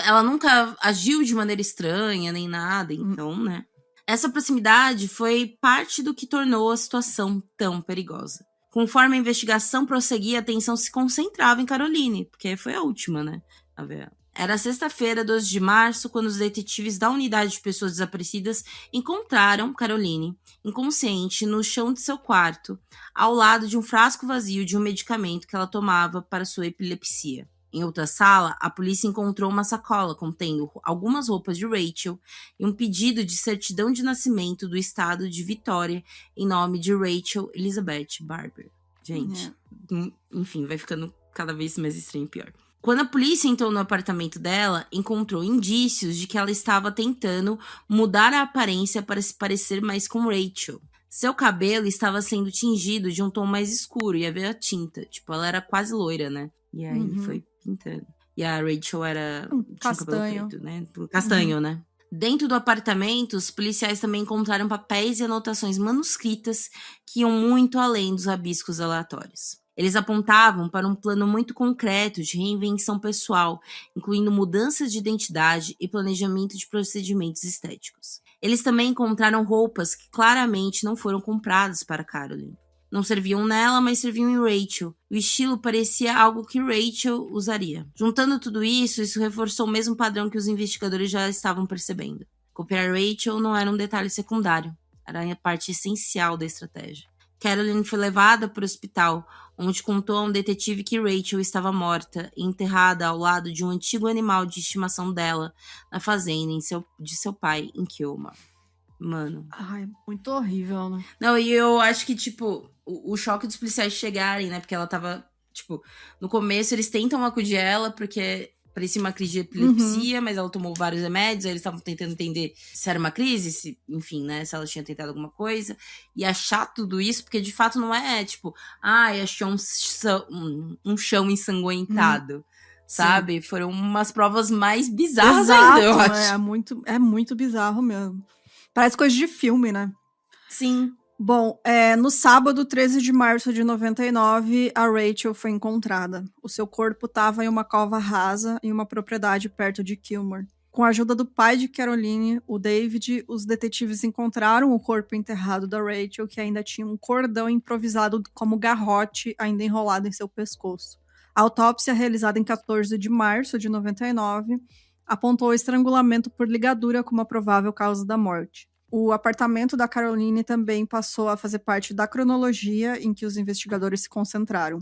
S2: Ela nunca agiu de maneira estranha, nem nada, então, né? Essa proximidade foi parte do que tornou a situação tão perigosa. Conforme a investigação prosseguia, a atenção se concentrava em Caroline, porque foi a última, né? A ver. Era sexta-feira, 12 de março, quando os detetives da unidade de pessoas desaparecidas encontraram Caroline, inconsciente, no chão de seu quarto, ao lado de um frasco vazio de um medicamento que ela tomava para sua epilepsia. Em outra sala, a polícia encontrou uma sacola contendo algumas roupas de Rachel e um pedido de certidão de nascimento do estado de Vitória em nome de Rachel Elizabeth Barber. Gente, enfim, vai ficando cada vez mais estranho e pior. Quando a polícia entrou no apartamento dela, encontrou indícios de que ela estava tentando mudar a aparência para se parecer mais com Rachel. Seu cabelo estava sendo tingido de um tom mais escuro e havia tinta. Tipo, ela era quase loira, né? E aí foi pintando. E a Rachel era... tinha um
S1: castanho.
S2: cabelo preto, né? Castanho, né? Dentro do apartamento, os policiais também encontraram papéis e anotações manuscritas que iam muito além dos rabiscos aleatórios. Eles apontavam para um plano muito concreto de reinvenção pessoal, incluindo mudanças de identidade e planejamento de procedimentos estéticos. Eles também encontraram roupas que claramente não foram compradas para Caroline. Não serviam nela, mas serviam em Rachel. O estilo parecia algo que Rachel usaria. Juntando tudo isso reforçou o mesmo padrão que os investigadores já estavam percebendo. Copiar Rachel não era um detalhe secundário, era a parte essencial da estratégia. Caroline foi levada para o hospital, onde contou a um detetive que Rachel estava morta e enterrada ao lado de um antigo animal de estimação dela na fazenda de seu pai, em Kilmar. Mano.
S1: Ai, muito horrível, né?
S2: Não, e eu acho que, tipo, o choque dos policiais chegarem, né? Porque ela tava, tipo, no começo eles tentam acudir ela porque parecia uma crise de epilepsia, mas ela tomou vários remédios, aí eles estavam tentando entender se era uma crise, enfim, né? Se ela tinha tentado alguma coisa. E achar tudo isso, porque de fato não é, tipo, achou um chão ensanguentado. Sabe? Sim. Foram umas provas mais bizarras ainda, eu acho.
S1: É muito bizarro mesmo. Parece coisa de filme, né?
S2: Sim.
S1: Bom, no sábado, 13 de março de 99, a Rachel foi encontrada. O seu corpo estava em uma cova rasa em uma propriedade perto de Kilmar. Com a ajuda do pai de Caroline, o David, os detetives encontraram o corpo enterrado da Rachel, que ainda tinha um cordão improvisado como garrote ainda enrolado em seu pescoço. A autópsia, realizada em 14 de março de 99, apontou o estrangulamento por ligadura como a provável causa da morte. O apartamento da Caroline também passou a fazer parte da cronologia em que os investigadores se concentraram.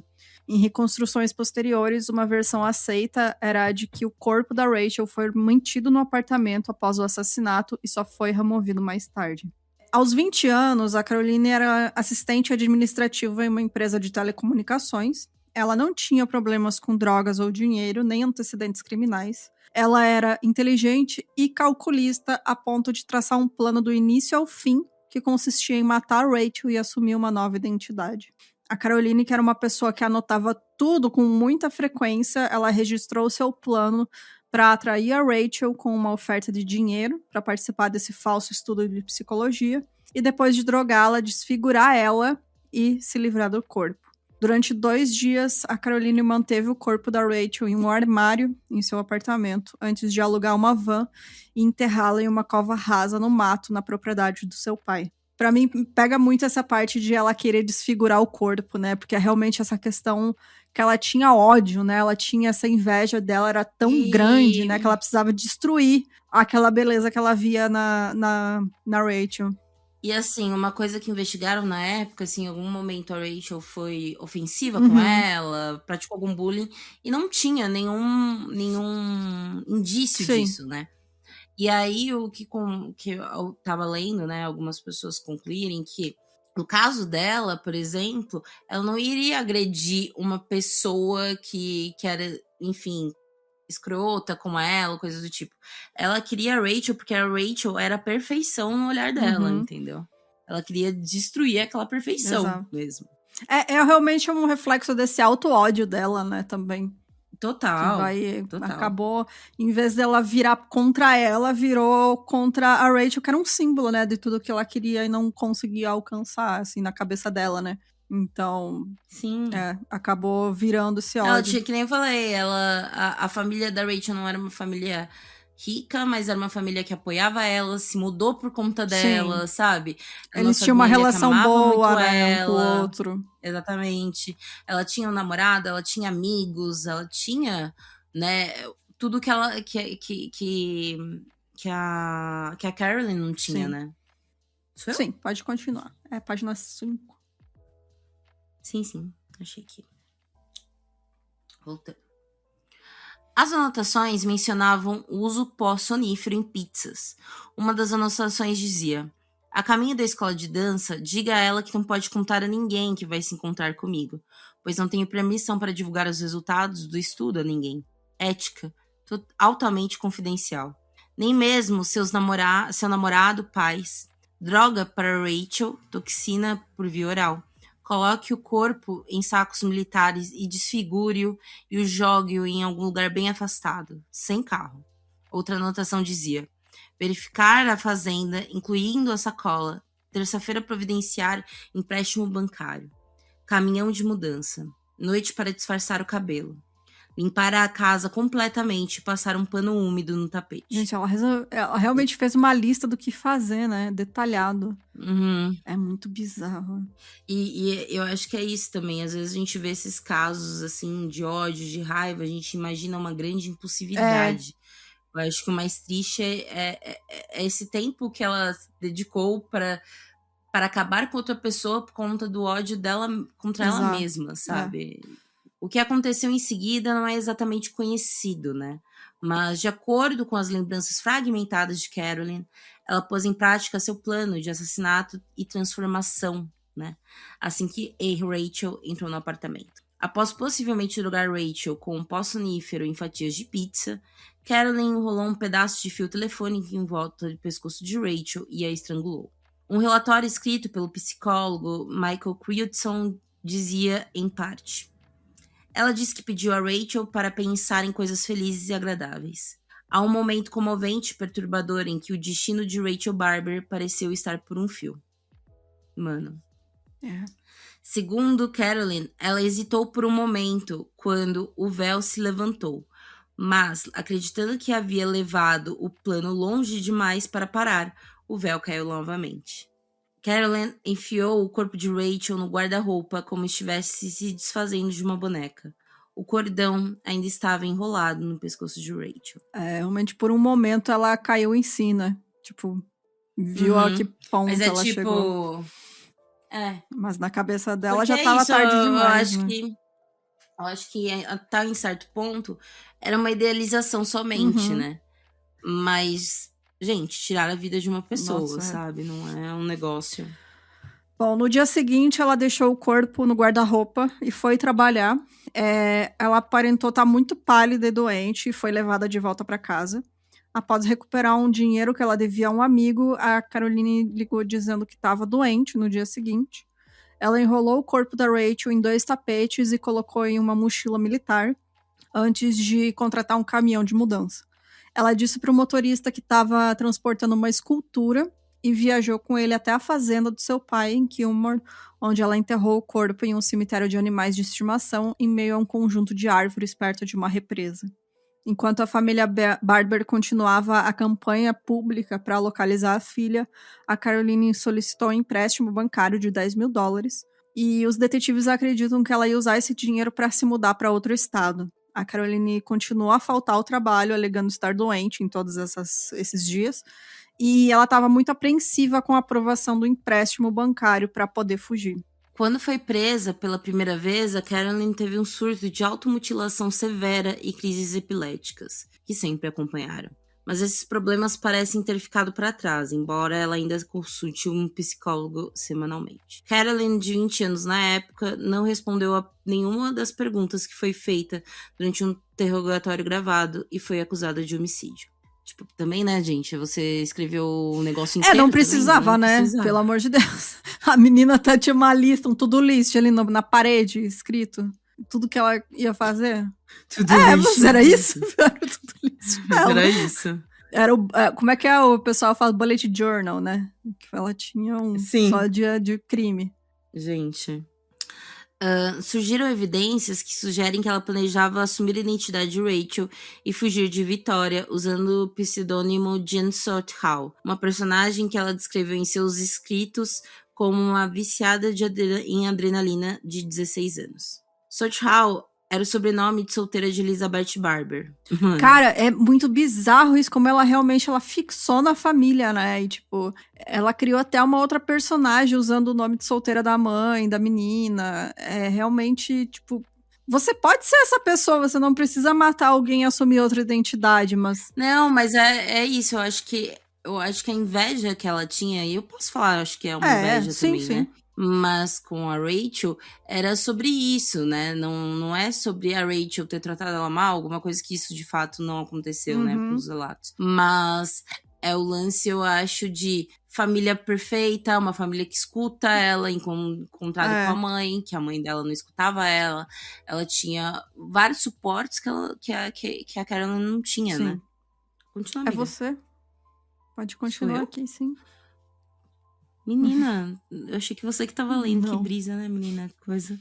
S1: Em reconstruções posteriores, uma versão aceita era a de que o corpo da Rachel foi mantido no apartamento após o assassinato e só foi removido mais tarde. Aos 20 anos, a Caroline era assistente administrativa em uma empresa de telecomunicações. Ela não tinha problemas com drogas ou dinheiro, nem antecedentes criminais. Ela era inteligente e calculista a ponto de traçar um plano do início ao fim, que consistia em matar Rachel e assumir uma nova identidade. A Caroline, que era uma pessoa que anotava tudo com muita frequência, ela registrou seu plano para atrair a Rachel com uma oferta de dinheiro para participar desse falso estudo de psicologia e depois de drogá-la, desfigurar ela e se livrar do corpo. Durante 2 dias, a Caroline manteve o corpo da Rachel em um armário em seu apartamento, antes de alugar uma van e enterrá-la em uma cova rasa no mato, na propriedade do seu pai. Pra mim, pega muito essa parte de ela querer desfigurar o corpo, né? Porque é realmente essa questão que ela tinha ódio, né? Ela tinha essa inveja dela, era tão grande, né? Que ela precisava destruir aquela beleza que ela via na Rachel.
S2: E assim, uma coisa que investigaram na época, assim, em algum momento a Rachel foi ofensiva com ela, praticou algum bullying, e não tinha nenhum indício disso, né? E aí, o que eu tava lendo, né, algumas pessoas concluírem que, no caso dela, por exemplo, ela não iria agredir uma pessoa que era, enfim, escrota com ela, coisas do tipo. Ela queria a Rachel porque a Rachel era a perfeição no olhar dela, entendeu? Ela queria destruir aquela perfeição mesmo.
S1: É realmente um reflexo desse auto-ódio dela, né, também.
S2: Total.
S1: Acabou, em vez dela virar contra ela, virou contra a Rachel, que era um símbolo, né, de tudo que ela queria e não conseguia alcançar, assim, na cabeça dela, né? Então,
S2: sim,
S1: acabou virando esse ódio.
S2: Ela tinha, que nem eu falei, a família da Rachel não era uma família rica, mas era uma família que apoiava ela, se mudou por conta dela, sabe?
S1: Eles tinham uma relação boa, né, um com o outro.
S2: Exatamente. Ela tinha um namorado, ela tinha amigos, ela tinha, né, tudo que ela que a Caroline não tinha, né?
S1: Sim, pode continuar. Página 5.
S2: Sim, achei aqui. Voltando. As anotações mencionavam o uso pós-sonífero em pizzas. Uma das anotações dizia: a caminho da escola de dança, diga a ela que não pode contar a ninguém que vai se encontrar comigo, pois não tenho permissão para divulgar os resultados do estudo a ninguém. Ética, altamente confidencial. Nem mesmo seu namorado, pais. Droga para Rachel, toxina por via oral. Coloque o corpo em sacos militares e desfigure-o e o jogue-o em algum lugar bem afastado, sem carro. Outra anotação dizia: verificar a fazenda, incluindo a sacola. Terça-feira providenciar empréstimo bancário. Caminhão de mudança. Noite para disfarçar o cabelo. Limpar a casa completamente e passar um pano úmido no tapete.
S1: Gente, ela realmente fez uma lista do que fazer, né? Detalhado.
S2: Uhum.
S1: É muito bizarro.
S2: E eu acho que é isso também. Às vezes a gente vê esses casos, assim, de ódio, de raiva, a gente imagina uma grande impulsividade. Eu acho que o mais triste é esse tempo que ela dedicou para acabar com outra pessoa por conta do ódio dela contra ela mesma, sabe? O que aconteceu em seguida não é exatamente conhecido, né? Mas, de acordo com as lembranças fragmentadas de Carolyn, ela pôs em prática seu plano de assassinato e transformação, né? Assim que Rachel entrou no apartamento. Após possivelmente drogar Rachel com um pó sonífero em fatias de pizza, Carolyn enrolou um pedaço de fio telefônico em volta do pescoço de Rachel e a estrangulou. Um relatório escrito pelo psicólogo Michael Cridson dizia, em parte: ela disse que pediu a Rachel para pensar em coisas felizes e agradáveis. Há um momento comovente e perturbador em que o destino de Rachel Barber pareceu estar por um fio. Mano. Segundo Carolyn, ela hesitou por um momento quando o véu se levantou, mas, acreditando que havia levado o plano longe demais para parar, o véu caiu novamente. Carolyn enfiou o corpo de Rachel no guarda-roupa como estivesse se desfazendo de uma boneca. O cordão ainda estava enrolado no pescoço de Rachel.
S1: Realmente, por um momento, ela caiu em si, né? Tipo, viu a que ponto
S2: mas
S1: ela chegou. Mas na cabeça dela
S2: porque
S1: já estava tarde demais.
S2: Eu acho que até em certo ponto era uma idealização somente, né? Mas, gente, tirar a vida de uma pessoa, sabe? Não é um negócio.
S1: Bom, no dia seguinte, ela deixou o corpo no guarda-roupa e foi trabalhar. Ela aparentou estar muito pálida e doente e foi levada de volta para casa. Após recuperar um dinheiro que ela devia a um amigo, a Caroline ligou dizendo que estava doente no dia seguinte. Ela enrolou o corpo da Rachel em 2 tapetes e colocou em uma mochila militar antes de contratar um caminhão de mudança. Ela disse para o motorista que estava transportando uma escultura e viajou com ele até a fazenda do seu pai, em Kilmore, onde ela enterrou o corpo em um cemitério de animais de estimação em meio a um conjunto de árvores perto de uma represa. Enquanto a família Barber continuava a campanha pública para localizar a filha, a Caroline solicitou um empréstimo bancário de $10 mil e os detetives acreditam que ela ia usar esse dinheiro para se mudar para outro estado. A Caroline continuou a faltar ao trabalho, alegando estar doente em todos esses dias, e ela estava muito apreensiva com a aprovação do empréstimo bancário para poder fugir.
S2: Quando foi presa pela primeira vez, a Carolyn teve um surto de automutilação severa e crises epiléticas, que sempre acompanharam. Mas esses problemas parecem ter ficado para trás, embora ela ainda consulte um psicólogo semanalmente. Carolyn, de 20 anos na época, não respondeu a nenhuma das perguntas que foi feita durante um interrogatório gravado e foi acusada de homicídio. Tipo, também, né, gente? Você escreveu o negócio inteiro.
S1: Não precisava, também, né? Precisava. Pelo amor de Deus. A menina até tinha uma lista, um to-do list ali na parede, escrito. Tudo que ela ia fazer. Mas era isso? Era o to-do list.
S2: Era isso.
S1: Era como é que o pessoal fala? Bullet journal, né? Que ela tinha só dia de crime.
S2: Gente... surgiram evidências que sugerem que ela planejava assumir a identidade de Rachel e fugir de Vitória usando o pseudônimo Jen Sothal, uma personagem que ela descreveu em seus escritos como uma viciada em adrenalina de 16 anos. Sothal era o sobrenome de solteira de Elizabeth Barber. Mano.
S1: Cara, é muito bizarro isso, como ela realmente fixou na família, né? E, tipo, ela criou até uma outra personagem usando o nome de solteira da mãe, da menina. É realmente, tipo... Você pode ser essa pessoa, você não precisa matar alguém e assumir outra identidade, mas...
S2: Não, mas é isso, eu acho que a inveja que ela tinha, e eu posso falar, acho que é uma inveja também, né? Mas com a Rachel, era sobre isso, né? Não é sobre a Rachel ter tratado ela mal, alguma coisa que isso de fato não aconteceu, né? Pelos relatos. Mas é o lance, eu acho, de família perfeita, uma família que escuta ela, encontrada com a mãe, que a mãe dela não escutava ela. Ela tinha vários suportes que a Carolyn não tinha,
S1: Sim.
S2: né? Continua, amiga.
S1: É você. Pode continuar aqui, sim.
S2: Menina, eu achei que você que tava lendo. Não. Que brisa, né, menina? Que coisa.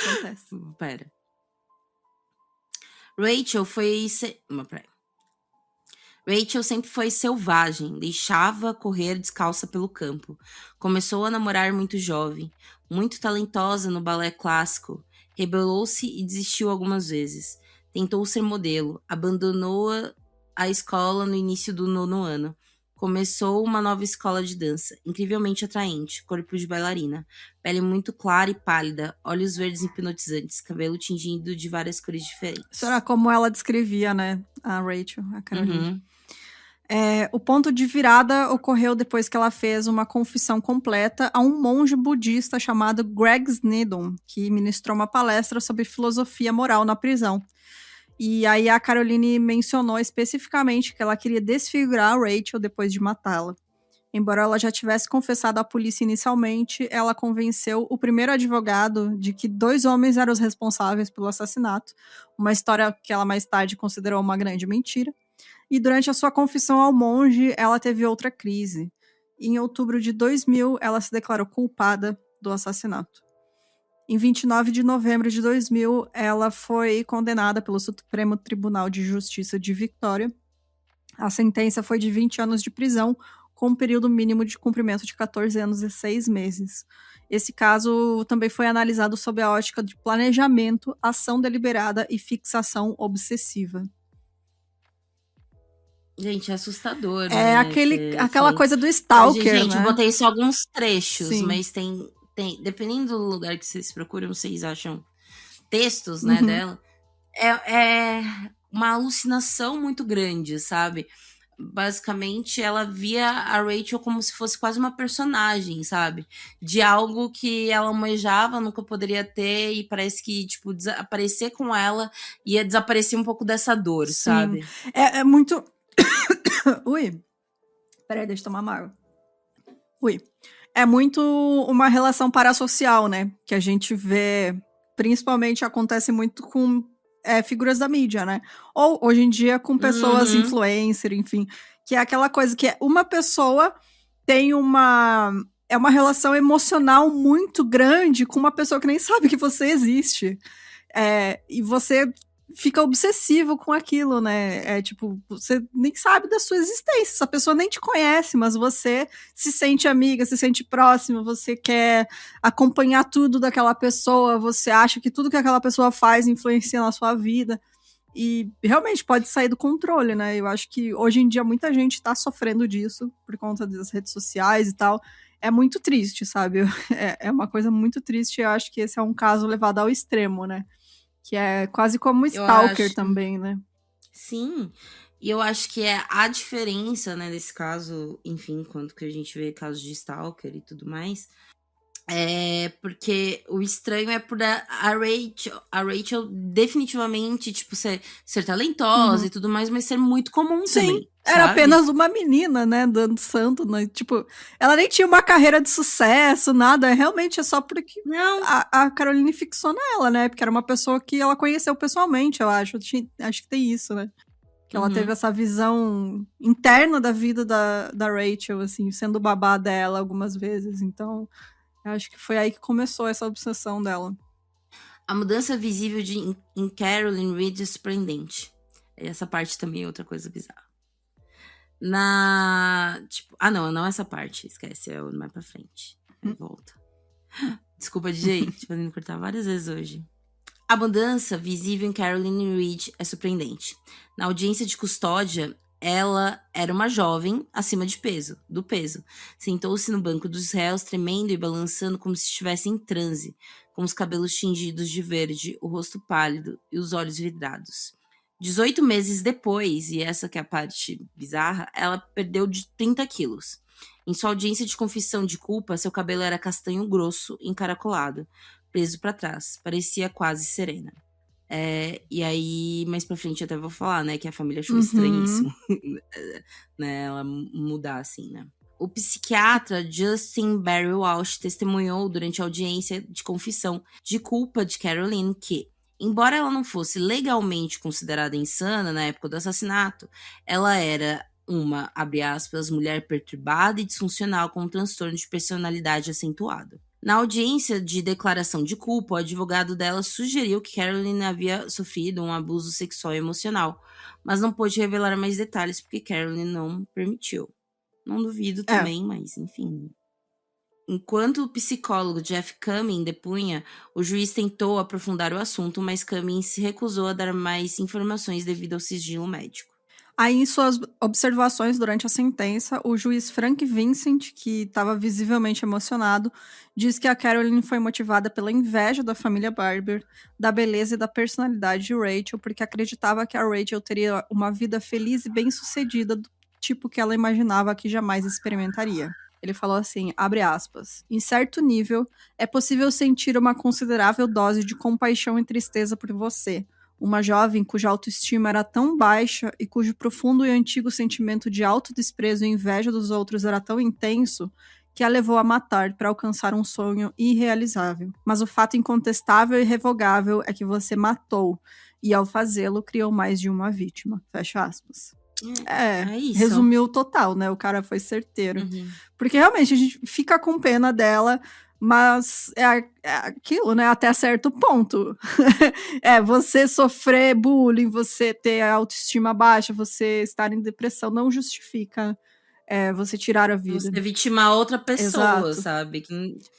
S1: Acontece.
S2: Pera. Rachel foi... Rachel sempre foi selvagem, deixava correr descalça pelo campo. Começou a namorar muito jovem, muito talentosa no balé clássico. Rebelou-se e desistiu algumas vezes. Tentou ser modelo, abandonou a escola no início do 9º ano. Começou uma nova escola de dança, incrivelmente atraente, corpo de bailarina, pele muito clara e pálida, olhos verdes hipnotizantes, cabelo tingido de várias cores diferentes.
S1: Isso era como ela descrevia, né, a Rachel, a Carolina.
S2: Uhum.
S1: O ponto de virada ocorreu depois que ela fez uma confissão completa a um monge budista chamado Greg Snedon, que ministrou uma palestra sobre filosofia moral na prisão. E aí a Caroline mencionou especificamente que ela queria desfigurar a Rachel depois de matá-la. Embora ela já tivesse confessado à polícia inicialmente, ela convenceu o primeiro advogado de que 2 homens eram os responsáveis pelo assassinato, uma história que ela mais tarde considerou uma grande mentira. E durante a sua confissão ao monge, ela teve outra crise. Em outubro de 2000, ela se declarou culpada do assassinato. Em 29 de novembro de 2000, ela foi condenada pelo Supremo Tribunal de Justiça de Victoria. A sentença foi de 20 anos de prisão, com um período mínimo de cumprimento de 14 anos e 6 meses. Esse caso também foi analisado sob a ótica de planejamento, ação deliberada e fixação obsessiva.
S2: Gente, é assustador,
S1: né? Aquela coisa do stalker,
S2: gente,
S1: né?
S2: Eu botei só alguns trechos, Sim. Mas tem, dependendo do lugar que vocês procuram, vocês acham textos, né, dela. É uma alucinação muito grande, sabe? Basicamente, ela via a Rachel como se fosse quase uma personagem, sabe? De algo que ela almejava, nunca poderia ter, e parece que, tipo, aparecer com ela ia desaparecer um pouco dessa dor, Sim. sabe?
S1: É muito... Ui. Peraí, deixa eu tomar uma água. Ui. É muito uma relação parasocial, né? Que a gente vê, principalmente acontece muito com figuras da mídia, né? Ou, hoje em dia, com pessoas influencer, enfim. Que é aquela coisa que uma pessoa tem uma relação emocional muito grande com uma pessoa que nem sabe que você existe. E você fica obsessivo com aquilo, né? Tipo, você nem sabe da sua existência, essa pessoa nem te conhece, mas você se sente amiga, se sente próxima, você quer acompanhar tudo daquela pessoa, você acha que tudo que aquela pessoa faz influencia na sua vida, e realmente pode sair do controle, né? Eu acho que hoje em dia muita gente tá sofrendo disso por conta das redes sociais e tal. É muito triste, sabe? É uma coisa muito triste, eu acho que esse é um caso levado ao extremo, né? Que é quase como stalker também, né?
S2: Sim, e eu acho que é a diferença, né, desse caso, enfim, quando que a gente vê casos de stalker e tudo mais, porque o estranho é por a Rachel definitivamente, tipo, ser talentosa e tudo mais, mas ser muito comum também.
S1: Era apenas uma menina, né, dançando, né? Tipo, ela nem tinha uma carreira de sucesso, nada, realmente é só porque a Caroline fixou nela, né? Porque era uma pessoa que ela conheceu pessoalmente, eu acho. Acho que tem isso, né? Que ela teve essa visão interna da vida da Rachel, assim, sendo babá dela algumas vezes. Então, eu acho que foi aí que começou essa obsessão dela.
S2: A mudança visível em Carolyn Reed é surpreendente. Essa parte também é outra coisa bizarra. Tipo, não essa parte, esquece, é mais pra frente. Volta. Desculpa, gente, fazendo cortar várias vezes hoje. A mudança visível em Caroline Reed é surpreendente. Na audiência de custódia, ela era uma jovem acima do peso. Sentou-se no banco dos réus, tremendo e balançando como se estivesse em transe, com os cabelos tingidos de verde, o rosto pálido e os olhos vidrados. 18 meses depois, e essa que é a parte bizarra, ela perdeu de 30 quilos. Em sua audiência de confissão de culpa, seu cabelo era castanho grosso, encaracolado, preso para trás. Parecia quase serena. E aí, mais pra frente, eu até vou falar, né, que a família achou estranhíssimo, né, ela mudar assim, né. O psiquiatra Justin Barry Walsh testemunhou durante a audiência de confissão de culpa de Caroline que, embora ela não fosse legalmente considerada insana na época do assassinato, ela era uma, abre aspas, mulher perturbada e disfuncional com um transtorno de personalidade acentuado. Na audiência de declaração de culpa, o advogado dela sugeriu que Caroline havia sofrido um abuso sexual e emocional, mas não pôde revelar mais detalhes porque Caroline não permitiu. Não duvido também, mas enfim. Enquanto o psicólogo Jeff Cummings depunha, o juiz tentou aprofundar o assunto, mas Cummings se recusou a dar mais informações devido ao sigilo médico.
S1: Aí, em suas observações durante a sentença, o juiz Frank Vincent, que estava visivelmente emocionado, diz que a Caroline foi motivada pela inveja da família Barber, da beleza e da personalidade de Rachel, porque acreditava que a Rachel teria uma vida feliz e bem-sucedida do tipo que ela imaginava que jamais experimentaria. Ele falou assim, abre aspas, em certo nível, é possível sentir uma considerável dose de compaixão e tristeza por você, uma jovem cuja autoestima era tão baixa e cujo profundo e antigo sentimento de autodesprezo e inveja dos outros era tão intenso que a levou a matar para alcançar um sonho irrealizável. Mas o fato incontestável e irrevogável é que você matou e, ao fazê-lo, criou mais de uma vítima. Fecha aspas.
S2: Isso.
S1: Resumiu total, né? O cara foi certeiro. Porque realmente a gente fica com pena dela, mas é aquilo, né? Até certo ponto. Você sofrer bullying, você ter a autoestima baixa, você estar em depressão, não justifica você tirar a vida.
S2: Você vitimar outra pessoa,
S1: Exato.
S2: sabe?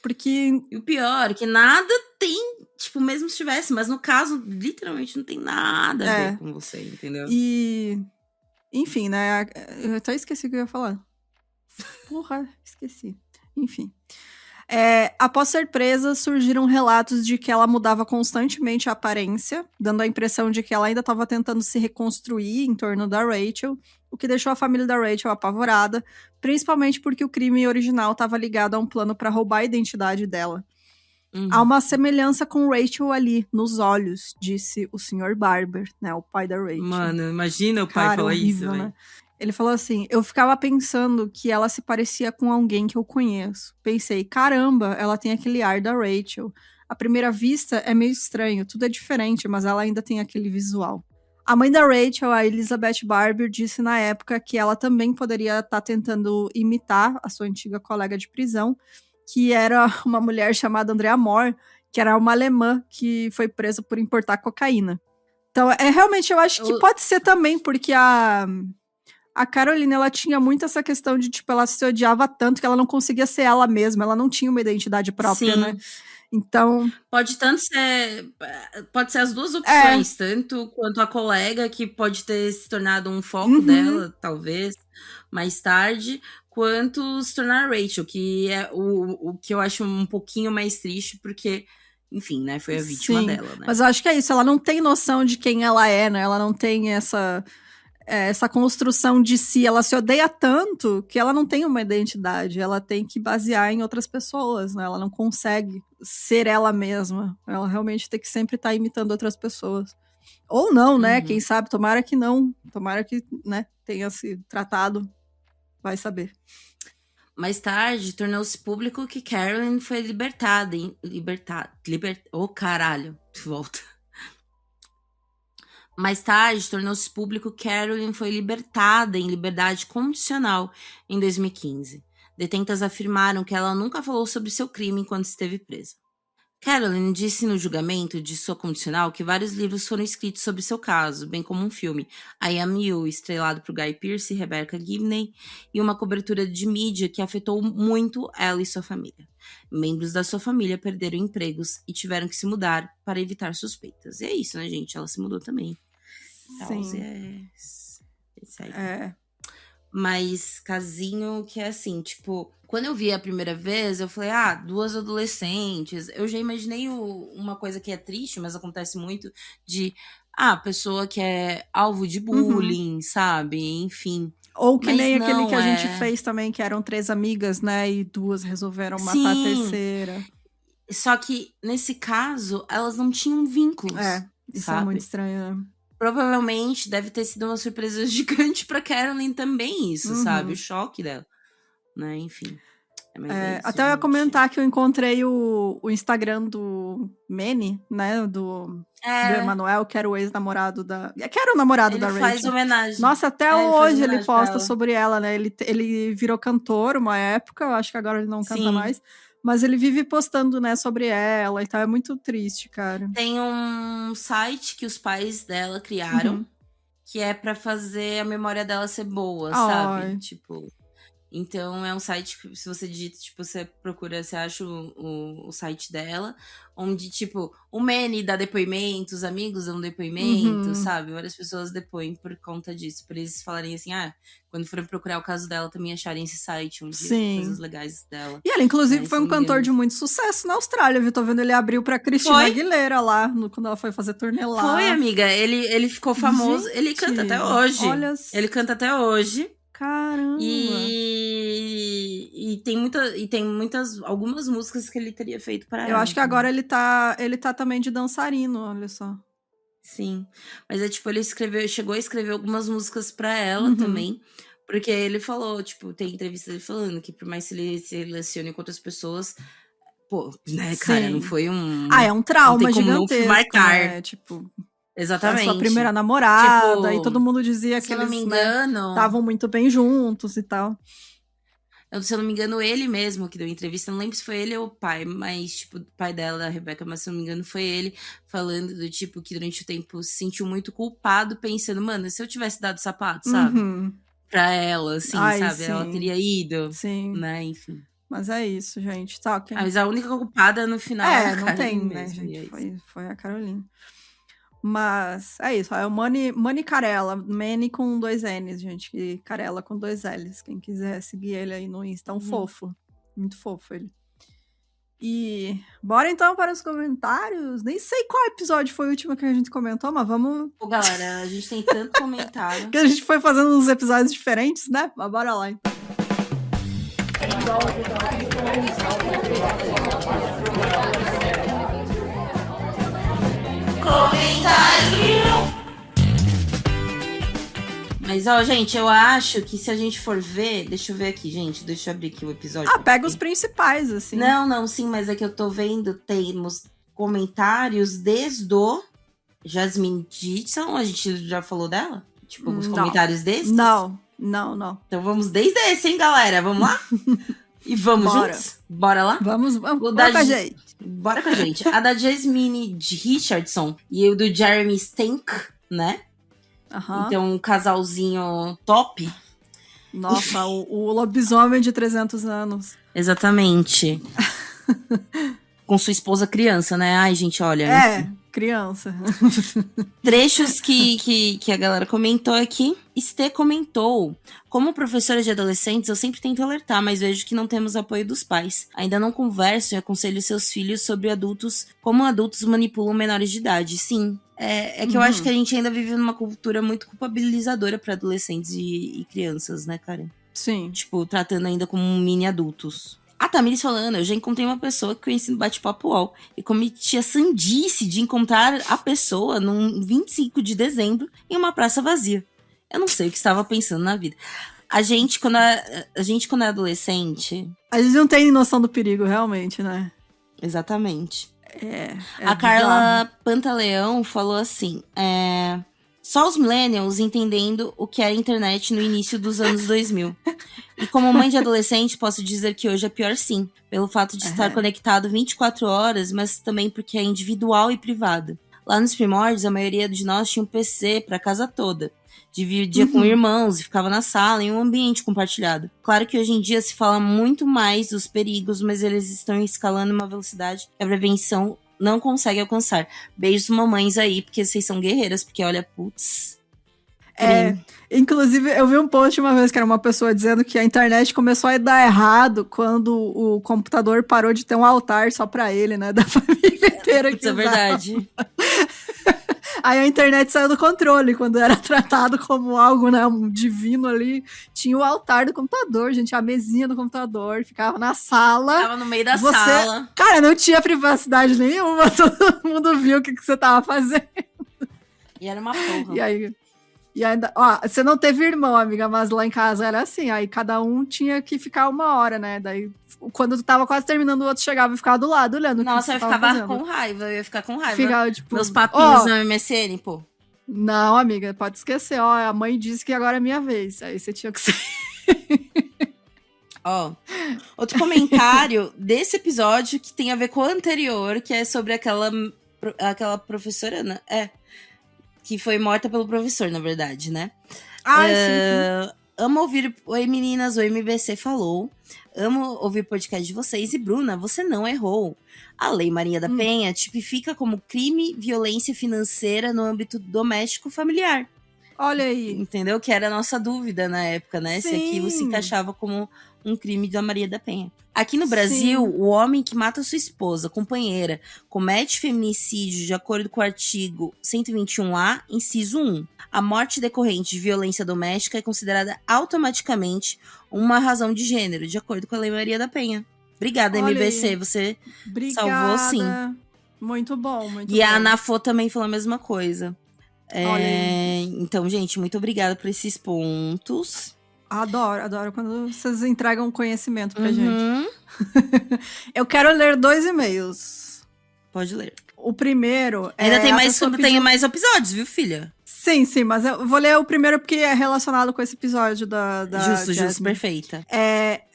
S1: Porque...
S2: E o pior é que nada tem, tipo, mesmo se tivesse, mas no caso, literalmente não tem nada a ver com você, entendeu?
S1: E... Enfim, né? Eu até esqueci o que eu ia falar. Porra, esqueci. Enfim. Após ser presa, surgiram relatos de que ela mudava constantemente a aparência, dando a impressão de que ela ainda estava tentando se reconstruir em torno da Rachel, o que deixou a família da Rachel apavorada, principalmente porque o crime original estava ligado a um plano para roubar a identidade dela. Há uma semelhança com Rachel ali, nos olhos, disse o Sr. Barber, né, o pai da Rachel.
S2: Mano, imagina o pai falar isso, velho. Né?
S1: Ele falou assim, eu ficava pensando que ela se parecia com alguém que eu conheço. Pensei, caramba, ela tem aquele ar da Rachel. À primeira vista é meio estranho, tudo é diferente, mas ela ainda tem aquele visual. A mãe da Rachel, a Elizabeth Barber, disse na época que ela também poderia estar tentando imitar a sua antiga colega de prisão, que era uma mulher chamada Andrea Moore, que era uma alemã que foi presa por importar cocaína. Então, realmente, eu acho que pode ser também, porque a Caroline, ela tinha muito essa questão de, tipo, ela se odiava tanto que ela não conseguia ser ela mesma, ela não tinha uma identidade própria, né? Então...
S2: Pode ser as duas opções, tanto quanto a colega, que pode ter se tornado um foco dela, talvez, mais tarde, quanto se tornar Rachel, que é o que eu acho um pouquinho mais triste, porque, enfim, né, foi a vítima dela, né?
S1: Mas eu acho que é isso, ela não tem noção de quem ela é, né? Ela não tem essa construção de si, ela se odeia tanto que ela não tem uma identidade, ela tem que basear em outras pessoas, né? Ela não consegue ser ela mesma, ela realmente tem que sempre estar imitando outras pessoas. Ou não, né? Quem sabe, tomara que não, tomara que, né, tenha se tratado, vai saber.
S2: Mais tarde, tornou-se público que Caroline foi libertada. Oh, caralho, volta. Mais tarde, tornou-se público que Caroline foi libertada em liberdade condicional em 2015. Detentas afirmaram que ela nunca falou sobre seu crime enquanto esteve presa. Caroline disse no julgamento de sua condicional que vários livros foram escritos sobre seu caso, bem como um filme, I Am You, estrelado por Guy Pearce e Rebecca Gibney, e uma cobertura de mídia que afetou muito ela e sua família. Membros da sua família perderam empregos e tiveram que se mudar para evitar suspeitas. E é isso, né, gente? Ela se mudou também.
S1: Sim.
S2: Mas casinho que é assim, tipo, quando eu vi a primeira vez, eu falei, duas adolescentes. Eu já imaginei uma coisa que é triste, mas acontece muito, de pessoa que é alvo de bullying, sabe? Enfim.
S1: Ou que nem aquele que a gente fez também, que eram 3 amigas, né? E 2 resolveram matar a terceira.
S2: Só que, nesse caso, elas não tinham vínculos.
S1: Isso
S2: sabe?
S1: é muito estranho, né?
S2: Provavelmente deve ter sido uma surpresa gigante pra Carolyn também, isso, sabe? O choque dela, né? Enfim. Mas é isso,
S1: até eu ia comentar que eu encontrei o Instagram do Manny, né? Do Emanuel, que era o ex-namorado da... Que era o namorado da Rachel.
S2: Ele faz homenagem.
S1: Nossa, até hoje ele posta sobre ela, né? Ele virou cantor uma época, eu acho que agora ele não canta mais. Mas ele vive postando, né, sobre ela e tal. É muito triste, cara.
S2: Tem um site que os pais dela criaram, que é pra fazer a memória dela ser boa, sabe? Tipo... Então, é um site que, se você digita, tipo, você procura, você acha o site dela, onde, tipo, o Manny dá depoimento, os amigos dão depoimento, sabe? Várias pessoas depoem por conta disso, por eles falarem assim, quando forem procurar o caso dela, também acharem esse site, onde coisas legais dela.
S1: E ele, inclusive, foi um cantor de muito sucesso na Austrália, viu? Tô vendo, ele abriu pra Cristina Aguilera lá, quando ela foi fazer turnê lá.
S2: Foi, amiga, ele ficou famoso, ele canta até hoje. Ele canta até hoje.
S1: Caramba!
S2: E tem algumas músicas que ele teria feito para ela.
S1: Eu acho que agora ele tá também de dançarino, olha só.
S2: Sim, mas tipo, ele chegou a escrever algumas músicas para ela também, porque ele falou, tipo, tem entrevista dele falando que por mais que ele se relacione com outras pessoas, pô, né, cara, não foi um...
S1: é um trauma gigantesco,
S2: não marcar.
S1: Né? Tipo...
S2: Exatamente.
S1: A sua primeira namorada, tipo, e todo mundo dizia que eles estavam muito bem juntos e tal.
S2: Se eu não me engano, ele mesmo que deu entrevista, não lembro se foi ele ou o pai, mas, tipo, o pai dela, da Rebecca, mas se eu não me engano, foi ele, falando do tipo que durante o tempo se sentiu muito culpado, pensando, mano, se eu tivesse dado sapato, sabe? Pra ela, assim, sabe?
S1: Sim.
S2: Ela teria ido,
S1: sim.
S2: Né? Enfim.
S1: Mas é isso, gente. Tá,
S2: mas a única culpada no final
S1: é a não tem, né, gente? Foi a Carolina. Mas é isso, é o Manny Carella, Manny com 2 N's, gente, e Carella com 2 L's. Quem quiser seguir ele aí no Insta, é um fofo, muito fofo ele. E bora então para os comentários. Nem sei qual episódio foi o último que a gente comentou, mas vamos...
S2: Pô, galera, a gente tem tanto comentário.
S1: Que a gente foi fazendo uns episódios diferentes, né? Mas bora lá, então.
S2: Mas, ó, gente, eu acho que se a gente for ver... Deixa eu ver aqui, gente. Deixa eu abrir aqui o episódio.
S1: Pega os principais, assim.
S2: Não, sim, mas é que eu tô vendo, temos comentários desde o Jasmine Dixon. A gente já falou dela? Tipo, os comentários desses?
S1: Não.
S2: Então vamos desde esse, hein, galera? Vamos lá? E vamos juntos? Bora lá?
S1: Vamos bora com a gente.
S2: Bora com a gente. A da Jasmine Richardson e o do Jeremy Stank, né? Então, um casalzinho top.
S1: Nossa, o lobisomem de 300 anos.
S2: Exatamente. Com sua esposa criança, né? Ai, gente, olha.
S1: Criança.
S2: Trechos que a galera comentou aqui. Estê comentou: como professora de adolescentes, eu sempre tento alertar, mas vejo que não temos apoio dos pais. Ainda não converso e aconselho seus filhos sobre como adultos manipulam menores de idade. Sim. É que eu acho que a gente ainda vive numa cultura muito culpabilizadora para adolescentes e crianças, né, cara?
S1: Sim.
S2: Tipo, tratando ainda como mini adultos. A Tamiris falando: eu já encontrei uma pessoa que conheci no bate-papo UOL e cometi a sandice de encontrar a pessoa num 25 de dezembro em uma praça vazia. Eu não sei o que estava pensando na vida. A gente, quando é adolescente...
S1: A gente não tem noção do perigo, realmente, né?
S2: Exatamente.
S1: A
S2: Carla Pantaleão falou assim: só os millennials entendendo o que era internet no início dos anos 2000. E como mãe de adolescente, posso dizer que hoje é pior sim, pelo fato de estar conectado 24 horas, mas também porque é individual e privado. Lá nos primórdios, a maioria de nós tinha um PC para a casa toda. Dividia com irmãos e ficava na sala, em um ambiente compartilhado. Claro que hoje em dia se fala muito mais dos perigos, mas eles estão escalando uma velocidade que a prevenção não consegue alcançar. Beijos, mamães aí, porque vocês são guerreiras, porque olha, putz...
S1: Inclusive, eu vi um post uma vez que era uma pessoa dizendo que a internet começou a dar errado quando o computador parou de ter um altar só pra ele, né? Da família inteira.
S2: Isso é verdade.
S1: Aí a internet saiu do controle, quando era tratado como algo, né, um divino ali. Tinha o altar do computador, gente, a mesinha do computador, ficava na sala.
S2: Ficava no meio da sala.
S1: Cara, não tinha privacidade nenhuma, todo mundo viu o que você tava fazendo.
S2: E era uma porra.
S1: E ainda, ó, você não teve irmão, amiga, mas lá em casa era assim, aí cada um tinha que ficar 1 hora, né? Daí, quando tava quase terminando, o outro chegava e ficava do lado, olhando.
S2: Nossa, eu ficava com raiva, eu ia ficar com raiva.
S1: Ficava, tipo,
S2: meus papinhos no MSN, pô.
S1: Não, amiga, pode esquecer, ó, a mãe disse que agora é minha vez, aí você tinha que ser.
S2: Ó, outro comentário desse episódio que tem a ver com o anterior, que é sobre aquela professora, né? Que foi morta pelo professor, na verdade, né?
S1: Sim.
S2: Amo ouvir... Oi, meninas, o MBC falou. Amo ouvir podcast de vocês. E, Bruna, você não errou. A Lei Maria da Penha tipifica como crime violência financeira no âmbito doméstico familiar.
S1: Olha aí.
S2: Entendeu? Que era a nossa dúvida na época, né?
S1: Sim.
S2: Se aquilo se encaixava como um crime da Maria da Penha. Aqui no Brasil, o homem que mata sua esposa, companheira, comete feminicídio de acordo com o artigo 121A, inciso 1. A morte decorrente de violência doméstica é considerada automaticamente uma razão de gênero, de acordo com a Lei Maria da Penha. Obrigada,
S1: Olha
S2: MBC,
S1: aí.
S2: você
S1: Obrigada.
S2: salvou sim.
S1: Muito bom, muito bom.
S2: E a Anafô também falou a mesma coisa.
S1: Olha aí.
S2: Então, gente, muito obrigada por esses pontos.
S1: Adoro quando vocês entregam conhecimento pra gente. Eu quero ler 2 e-mails.
S2: Pode ler.
S1: O primeiro
S2: Ainda tem mais episódios, viu, filha?
S1: Sim, mas eu vou ler o primeiro porque é relacionado com esse episódio da
S2: Justo, perfeita.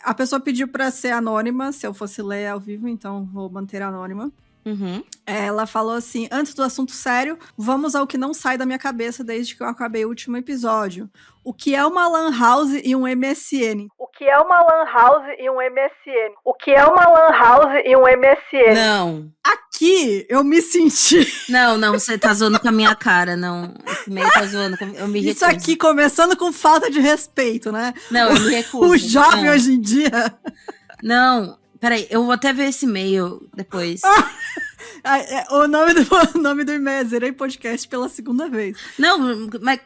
S1: A pessoa pediu pra ser anônima, se eu fosse ler ao vivo, então vou manter anônima. Ela falou assim: antes do assunto sério, vamos ao que não sai da minha cabeça desde que eu acabei o último episódio. O que é uma lan house e um MSN? O que é uma lan house e um MSN? O que é uma lan house e um MSN?
S2: Não.
S1: Aqui eu me senti...
S2: Não, você tá zoando com a minha cara, não. Esse meio tá zoando, eu me recuso.
S1: Isso aqui começando com falta de respeito, né?
S2: Não, eu me recuso.
S1: O jovem hoje em dia...
S2: Não, peraí, eu vou até ver esse e-mail depois.
S1: O nome do e-mail é Zerei Podcast pela 2ª vez.
S2: Não, mas...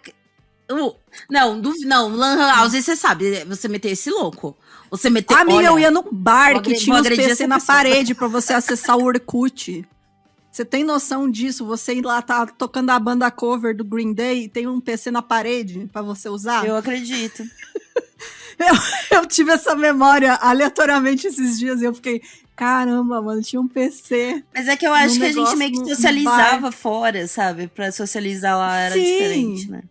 S2: Não, Lan House, você sabe, você meteu esse louco. Você meteu...
S1: Amiga, eu ia num bar que tinha uns PC na parede pra você acessar o Orkut. Você tem noção disso? Você ir lá, tá tocando a banda cover do Green Day e tem um PC na parede pra você usar?
S2: Eu acredito.
S1: Eu tive essa memória aleatoriamente esses dias e eu fiquei... Caramba, mano, tinha um PC.
S2: Mas é que eu acho que a gente meio que socializava fora, sabe? Pra socializar lá era diferente, né?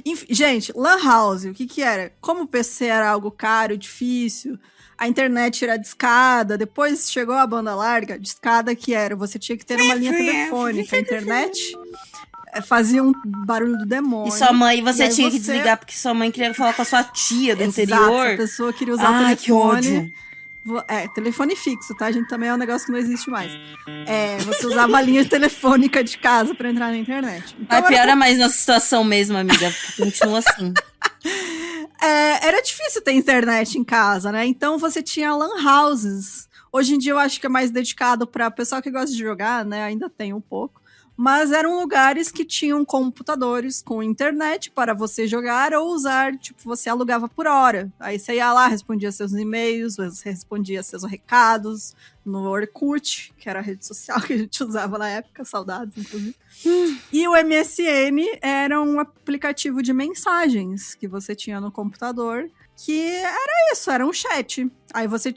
S1: Enfim, gente, Lan House, o que era? Como o PC era algo caro, difícil, a internet era discada, depois chegou a banda larga, discada que era, você tinha que ter uma linha telefônica, a internet fazia um barulho do demônio.
S2: E sua mãe, você tinha que desligar, porque sua mãe queria falar com a sua tia do interior.
S1: A pessoa queria usar o telefone.
S2: Que ódio.
S1: Telefone fixo, tá? A gente também é um negócio que não existe mais. Você usava a linha telefônica de casa pra entrar na internet. Então,
S2: piora mais nossa situação mesmo, amiga. Continua assim.
S1: Era difícil ter internet em casa, né? Então você tinha lan houses. Hoje em dia eu acho que é mais dedicado pra pessoal que gosta de jogar, né? Ainda tem um pouco. Mas eram lugares que tinham computadores com internet para você jogar ou usar, tipo, você alugava por hora. Aí você ia lá, respondia seus e-mails, respondia seus recados no Orkut, que era a rede social que a gente usava na época, saudades, inclusive. E o MSN era um aplicativo de mensagens que você tinha no computador, que era isso, era um chat. Aí você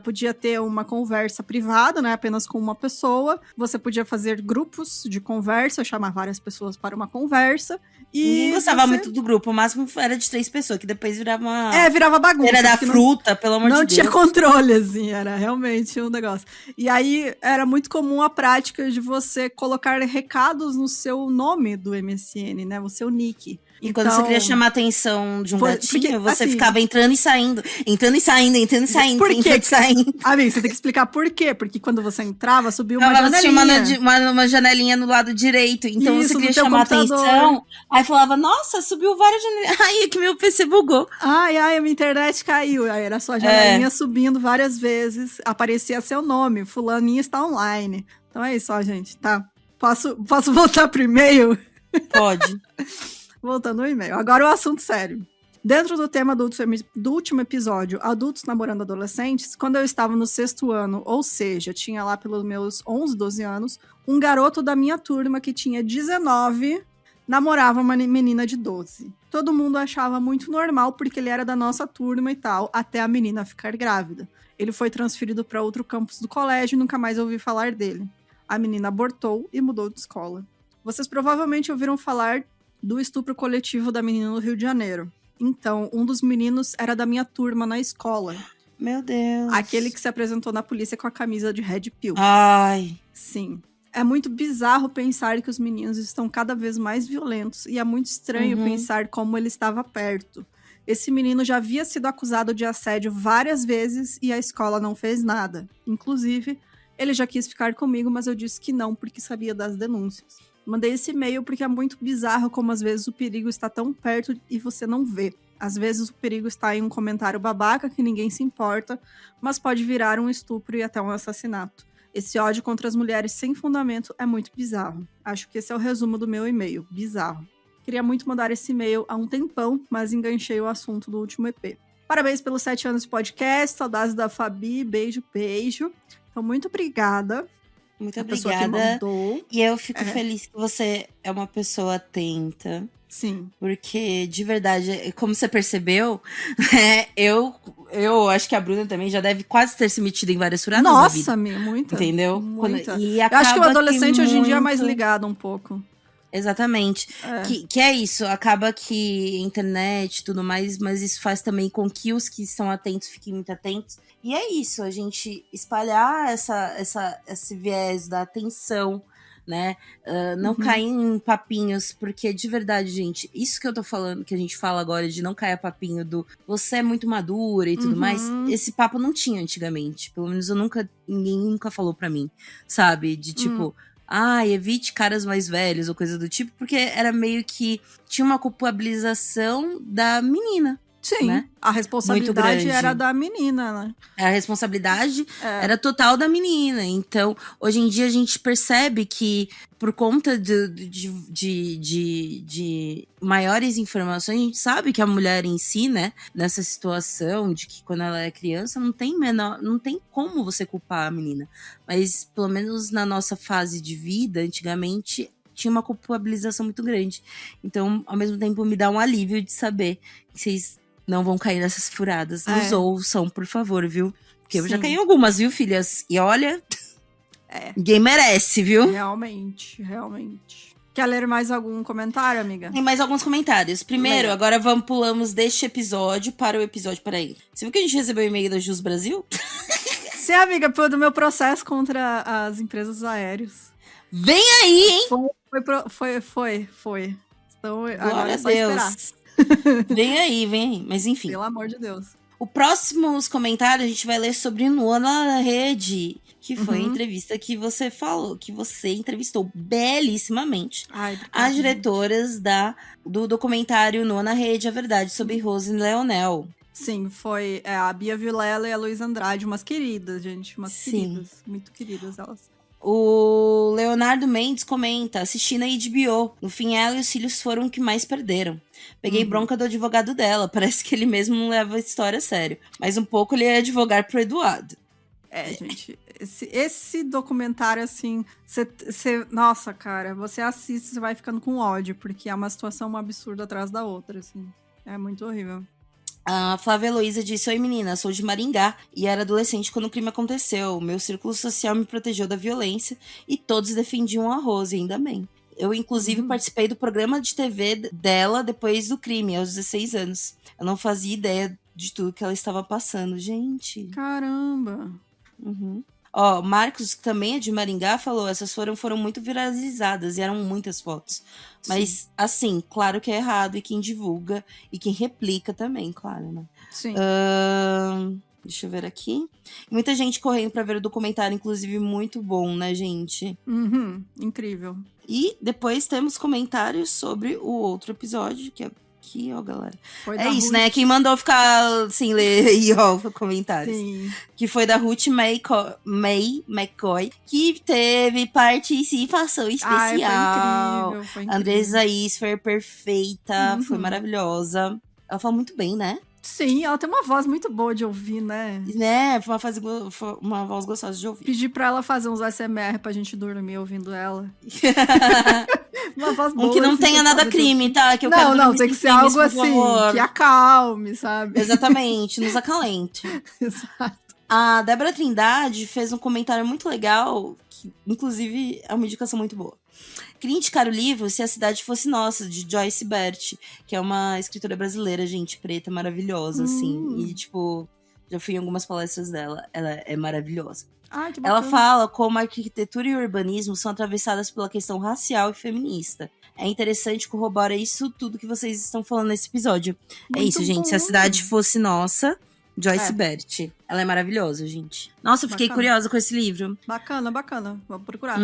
S1: podia ter uma conversa privada, né, apenas com uma pessoa. Você podia fazer grupos de conversa, chamar várias pessoas para uma conversa. E
S2: ninguém gostava muito do grupo, o máximo era de 3 pessoas, que depois virava uma...
S1: virava bagunça.
S2: Era da fruta, pelo amor de Deus.
S1: Não tinha controle, assim, era realmente um negócio. E aí, era muito comum a prática de você colocar recados no seu nome do MSN, né, o seu nick.
S2: E quando você queria chamar a atenção de um gatinho, você ficava entrando e saindo.
S1: Por quê? Amiga, você tem que explicar por quê. Porque quando você entrava, subiu uma
S2: janelinha.
S1: Tinha
S2: uma janelinha no lado direito. Então você queria chamar a atenção. Aí falava, nossa, subiu várias janelinhas. Ai, é que meu PC bugou.
S1: Ai, a minha internet caiu. Aí era só a janelinha subindo várias vezes. Aparecia seu nome. Fulaninho está online. Então é isso, ó, gente. Tá. Posso voltar pro e-mail?
S2: Pode.
S1: Voltando ao e-mail. Agora o assunto sério. Dentro do tema do último episódio, adultos namorando adolescentes, quando eu estava no 6º ano, ou seja, tinha lá pelos meus 11, 12 anos, um garoto da minha turma que tinha 19 namorava uma menina de 12. Todo mundo achava muito normal porque ele era da nossa turma e tal, até a menina ficar grávida. Ele foi transferido para outro campus do colégio e nunca mais ouvi falar dele. A menina abortou e mudou de escola. Vocês provavelmente ouviram falar do estupro coletivo da menina no Rio de Janeiro. Então, um dos meninos era da minha turma na escola.
S2: Meu Deus.
S1: Aquele que se apresentou na polícia com a camisa de Red Pill.
S2: Ai.
S1: Sim. É muito bizarro pensar que os meninos estão cada vez mais violentos e é muito estranho pensar como ele estava perto. Esse menino já havia sido acusado de assédio várias vezes e a escola não fez nada. Inclusive, ele já quis ficar comigo, mas eu disse que não porque sabia das denúncias. Mandei esse e-mail porque é muito bizarro como às vezes o perigo está tão perto e você não vê. Às vezes o perigo está em um comentário babaca que ninguém se importa, mas pode virar um estupro e até um assassinato. Esse ódio contra as mulheres sem fundamento é muito bizarro. Acho que esse é o resumo do meu e-mail. Bizarro. Queria muito mandar esse e-mail há um tempão, mas enganchei o assunto do último EP. Parabéns pelos 7 anos de podcast, saudades da Fabi, beijo, beijo. Então, muito obrigada.
S2: Muito obrigada. E eu fico feliz que você é uma pessoa atenta.
S1: Sim.
S2: Porque, de verdade, como você percebeu, eu acho que a Bruna também já deve quase ter se metido em várias furadas na vida.
S1: Nossa, muita.
S2: Entendeu?
S1: Muita.
S2: E
S1: eu acho que o adolescente hoje em dia é mais ligado um pouco.
S2: Exatamente. Que é isso, acaba que internet e tudo mais, mas isso faz também com que os que estão atentos fiquem muito atentos. E é isso, a gente espalhar esse viés da atenção, né? Não cair em papinhos, porque de verdade, gente, isso que eu tô falando, que a gente fala agora de não cair a papinho do você é muito madura e tudo mais, esse papo não tinha antigamente. Pelo menos ninguém nunca falou pra mim, sabe? De tipo, evite caras mais velhos ou coisa do tipo, porque era meio que tinha uma culpabilização da menina.
S1: Sim,
S2: né?
S1: A responsabilidade era da menina, né?
S2: A responsabilidade era total da menina. Então, hoje em dia a gente percebe que por conta de maiores informações, a gente sabe que a mulher em si, né, nessa situação de que quando ela é criança, não tem como você culpar a menina. Mas, pelo menos na nossa fase de vida, antigamente, tinha uma culpabilização muito grande. Então, ao mesmo tempo, me dá um alívio de saber que vocês não vão cair nessas furadas. Nos ouçam, por favor, viu? Porque eu já caí em algumas, viu, filhas? E olha, ninguém merece, viu?
S1: Realmente. Quer ler mais algum comentário, amiga?
S2: Tem mais alguns comentários. Primeiro, agora pulamos deste episódio para o episódio. Peraí. Você viu que a gente recebeu um e-mail da Jus Brasil?
S1: Sim, amiga, foi do meu processo contra as empresas aéreas.
S2: Vem aí, hein?
S1: Foi. Então,
S2: glória
S1: agora é só esperar.
S2: Vem aí. Mas enfim.
S1: Pelo amor de Deus.
S2: O próximos comentários a gente vai ler sobre Nona Rede, que foi a entrevista que você falou, que você entrevistou belíssimamente as diretoras do documentário Nona Rede, a Verdade sobre Rose Leonel.
S1: Sim, foi a Bia Vilela e a Luísa Andrade, umas queridas, gente. Queridas, muito queridas elas.
S2: O Leonardo Mendes comenta, assistindo a HBO. No fim, ela e os filhos foram o que mais perderam. Peguei bronca do advogado dela. Parece que ele mesmo não leva a história a sério. Mas um pouco ele ia advogar pro Eduardo.
S1: Gente, esse documentário, assim, nossa, cara, você assiste, você vai ficando com ódio, porque é uma situação absurda atrás da outra, assim. É muito horrível.
S2: A Flávia Heloísa disse, oi menina, sou de Maringá e era adolescente quando o crime aconteceu. Meu círculo social me protegeu da violência e todos defendiam a Rose, ainda bem. Eu, inclusive, participei do programa de TV dela depois do crime, aos 16 anos. Eu não fazia ideia de tudo que ela estava passando. Gente.
S1: Caramba.
S2: Ó, Marcos, que também é de Maringá, falou, essas foram muito viralizadas e eram muitas fotos. Mas, assim, claro que é errado e quem divulga e quem replica também, claro, né?
S1: Sim.
S2: Deixa eu ver aqui. Muita gente correndo pra ver o documentário, inclusive muito bom, né, gente?
S1: Incrível.
S2: E depois temos comentários sobre o outro episódio, que é aqui, ó, galera. É isso, né? Quem mandou ficar sem ler aí, ó, comentários.
S1: Sim.
S2: Que foi da Ruth May McCoy, que teve participação especial.
S1: Foi incrível.
S2: Andressa Isfer, perfeita, foi maravilhosa. Ela fala muito bem, né?
S1: Sim, ela tem uma voz muito boa de ouvir, né?
S2: Né, uma voz gostosa de ouvir.
S1: Pedi pra ela fazer uns ASMR pra gente dormir ouvindo ela. Uma voz boa.
S2: Que não tenha nada crime, tá? Que eu quero
S1: não, tem que ser algo assim, que acalme, sabe?
S2: Exatamente, nos acalente.
S1: Exato.
S2: A Débora Trindade fez um comentário muito legal, que inclusive é uma indicação muito boa. Queria indicar o livro Se a Cidade Fosse Nossa, de Joyce Bert, que é uma escritora brasileira, gente, preta, maravilhosa, assim. E, tipo, já fui em algumas palestras dela. Ela é maravilhosa.
S1: Ah, que bacana.
S2: Ela fala como a arquitetura e o urbanismo são atravessadas pela questão racial e feminista. É interessante corroborar isso tudo que vocês estão falando nesse episódio. Muito é isso, gente. Bom. Se a Cidade Fosse Nossa, Joyce Bert. Ela é maravilhosa, gente. Nossa, eu fiquei curiosa com esse livro.
S1: Bacana. Vou procurar.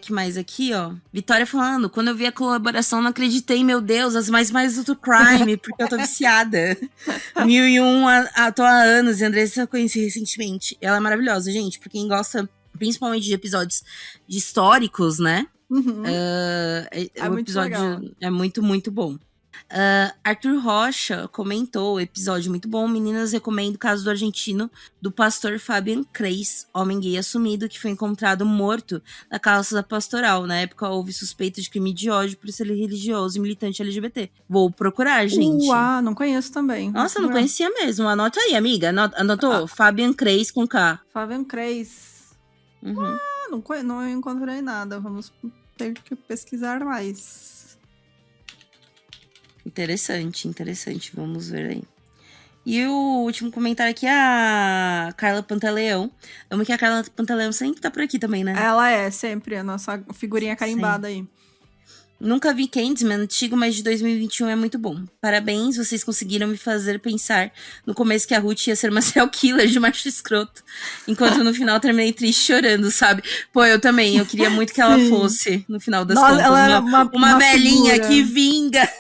S2: Que mais aqui, ó? Vitória falando, quando eu vi a colaboração, não acreditei, meu Deus, as mais do True Crime, porque eu tô viciada. 1001 tô há anos, e a Andressa eu conheci recentemente. Ela é maravilhosa, gente, pra quem gosta, principalmente de episódios históricos, né? O episódio legal. É muito, muito bom. Arthur Rocha comentou o episódio muito bom. Meninas, recomendo o caso do argentino do pastor Fabian Kreis, homem gay assumido que foi encontrado morto na calça pastoral. Na época houve suspeita de crime de ódio por ser religioso e militante LGBT. Vou procurar, gente.
S1: Não conheço também.
S2: Nossa, não conhecia mesmo. Anota aí, amiga. Anotou? Fabian Kreis com K.
S1: Fabian Kreis. Não encontrei nada. Vamos ter que pesquisar mais.
S2: Interessante. Vamos ver aí. E o último comentário aqui é a Carla Pantaleão. Amo que a Carla Pantaleão sempre tá por aqui também, né?
S1: Ela é, sempre. A nossa figurinha carimbada aí.
S2: Nunca vi Candyman, antigo, mas de 2021 é muito bom. Parabéns, vocês conseguiram me fazer pensar no começo que a Ruth ia ser uma serial killer de macho escroto. Enquanto no final terminei triste chorando, sabe? Pô, eu também. Eu queria muito que ela fosse, no final das contas.
S1: Ela era uma
S2: velhinha
S1: figura.
S2: Que vinga.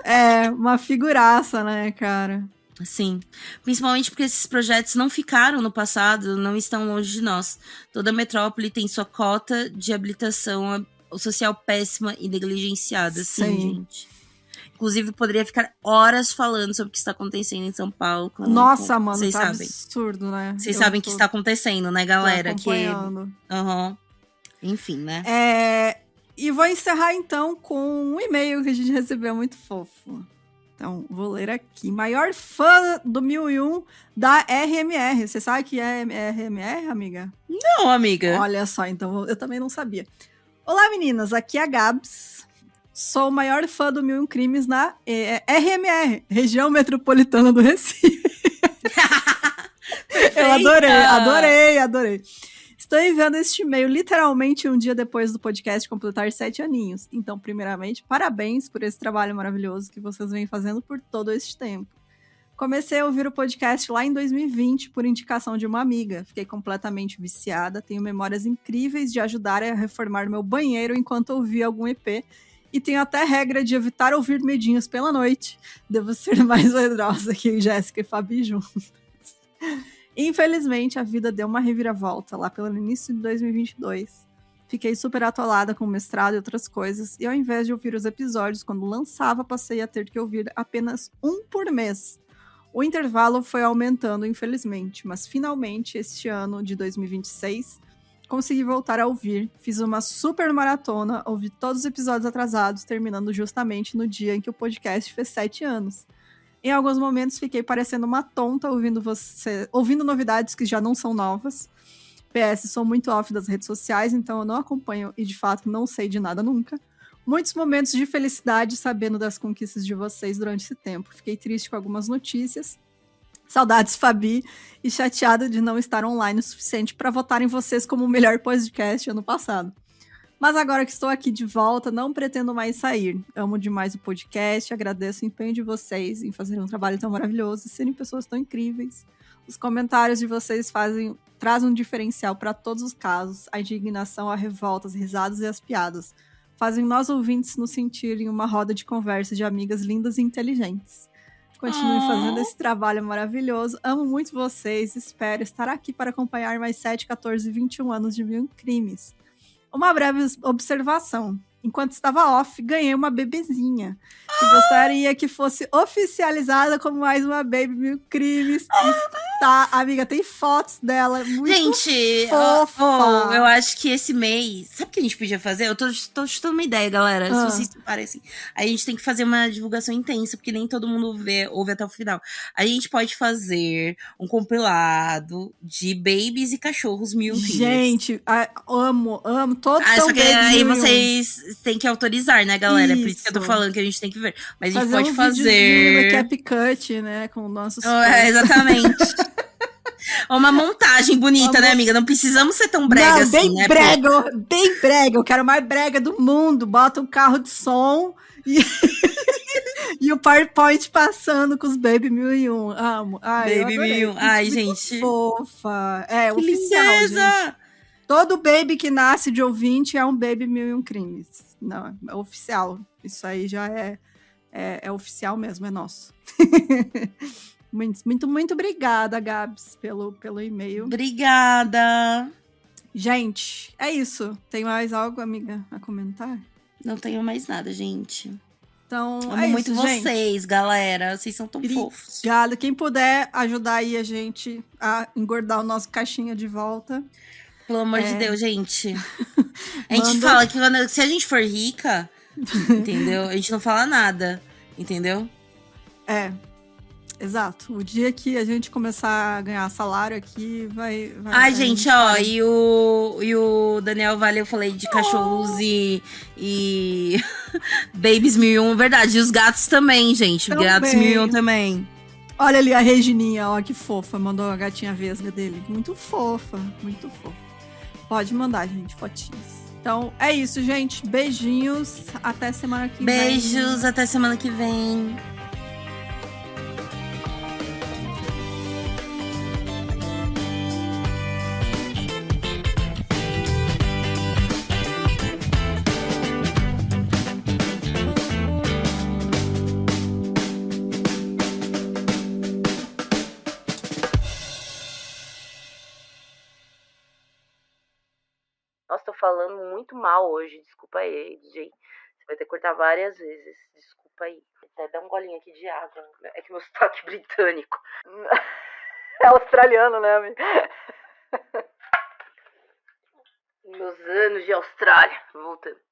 S1: É, uma figuraça, né, cara?
S2: Sim, principalmente porque esses projetos não ficaram no passado, não estão longe de nós. Toda metrópole tem sua cota de habilitação social péssima e negligenciada, sim, gente. Inclusive, poderia ficar horas falando sobre o que está acontecendo em São Paulo.
S1: Nossa, mano,
S2: vocês
S1: tá
S2: sabem.
S1: Absurdo, né?
S2: Vocês sabem o que está acontecendo, né, galera?
S1: Acompanhando.
S2: Enfim, né?
S1: E vou encerrar, então, com um e-mail que a gente recebeu muito fofo. Então, vou ler aqui. Maior fã do 1001 da RMR. Você sabe que é RMR, amiga?
S2: Não, amiga.
S1: Olha só, então eu também não sabia. Olá, meninas. Aqui é a Gabs. Sou o maior fã do 1001 Crimes na RMR, Região Metropolitana do Recife. Eu adorei. Estou enviando este e-mail literalmente um dia depois do podcast completar 7 aninhos. Então, primeiramente, parabéns por esse trabalho maravilhoso que vocês vêm fazendo por todo este tempo. Comecei a ouvir o podcast lá em 2020 por indicação de uma amiga. Fiquei completamente viciada, tenho memórias incríveis de ajudar a reformar meu banheiro enquanto ouvia algum EP. E tenho até regra de evitar ouvir medinhos pela noite. Devo ser mais medrosa que Jéssica e Fabi juntas. Infelizmente, a vida deu uma reviravolta lá pelo início de 2022. Fiquei super atolada com o mestrado e outras coisas, e ao invés de ouvir os episódios quando lançava, passei a ter que ouvir apenas um por mês. O intervalo foi aumentando, infelizmente, mas finalmente, este ano de 2026, consegui voltar a ouvir. Fiz uma super maratona, ouvi todos os episódios atrasados, terminando justamente no dia em que o podcast fez 7 anos. Em alguns momentos fiquei parecendo uma tonta ouvindo novidades que já não são novas. PS, sou muito off das redes sociais, então eu não acompanho e de fato não sei de nada nunca. Muitos momentos de felicidade sabendo das conquistas de vocês durante esse tempo. Fiquei triste com algumas notícias. Saudades, Fabi, e chateada de não estar online o suficiente para votar em vocês como o melhor podcast ano passado. Mas agora que estou aqui de volta, não pretendo mais sair. Amo demais o podcast, agradeço o empenho de vocês em fazer um trabalho tão maravilhoso e serem pessoas tão incríveis. Os comentários de vocês trazem um diferencial para todos os casos, a indignação, a revolta, as risadas e as piadas. Fazem nós ouvintes nos sentirem uma roda de conversa de amigas lindas e inteligentes. Continuem fazendo esse trabalho maravilhoso. Amo muito vocês, espero estar aqui para acompanhar mais 7, 14 e 21 anos de 1001 Crimes. Uma breve observação. enquanto estava off, ganhei uma bebezinha. Que gostaria que fosse oficializada como mais uma Baby Mil Crimes. Tá, amiga, tem fotos dela. Muito
S2: gente,
S1: fofa.
S2: Eu acho que esse mês. Sabe o que a gente podia fazer? Eu tô chutando uma ideia, galera. Se vocês se parecem. A gente tem que fazer uma divulgação intensa, porque nem todo mundo ouve até o final. A gente pode fazer um compilado de babies e cachorros mil
S1: Gente, amo. Todos são
S2: só que aí vocês têm que autorizar, né, galera? Por isso que eu tô falando que a gente tem que ver. Mas a gente pode fazer.
S1: Cap cut, né? Com nossos.
S2: Exatamente. Uma montagem bonita, né, amiga? Não precisamos ser tão brega assim,
S1: bem
S2: né?
S1: Bem brega. Eu quero o mais brega do mundo. Bota um carro de som e o PowerPoint passando com os Baby 1001. Amo.
S2: Baby 1001. Ai, gente.
S1: Fofa.
S2: Que
S1: oficial,
S2: lindeza!
S1: Gente. Todo baby que nasce de ouvinte é um Baby 1001 Crimes. Não, é oficial. Isso aí já é oficial mesmo, é nosso. Muito obrigada, Gabs, pelo e-mail.
S2: Obrigada.
S1: Gente, é isso. Tem mais algo, amiga, a comentar?
S2: Não tenho mais nada, gente.
S1: Então,
S2: amo muito vocês, galera. Vocês são tão fofos.
S1: Obrigada. Quem puder ajudar aí a gente a engordar o nosso caixinha de volta.
S2: Pelo amor de Deus, gente. A gente fala que se a gente for rica, entendeu? A gente não fala nada, entendeu?
S1: Exato. O dia que a gente começar a ganhar salário aqui, vai
S2: Ai, gente, ó, e o Daniel Vale, eu falei de cachorros e babies 1001, verdade. E os gatos também, gente. Também. Gatos 1001 também.
S1: Olha ali a Regininha, ó, que fofa. Mandou a gatinha vesga dele. Muito fofa, muito fofa. Pode mandar, gente, fotinhos. Então, é isso, gente. Beijinhos. Até semana que vem.
S2: Beijos, até semana que vem. Nossa, tô falando muito mal hoje. Desculpa aí, DJ. Você vai ter que cortar várias vezes. Desculpa aí. Até dá um golinho aqui de água. É que meu sotaque britânico.
S1: É australiano, né, amigo?
S2: Meus anos de Austrália. Voltando.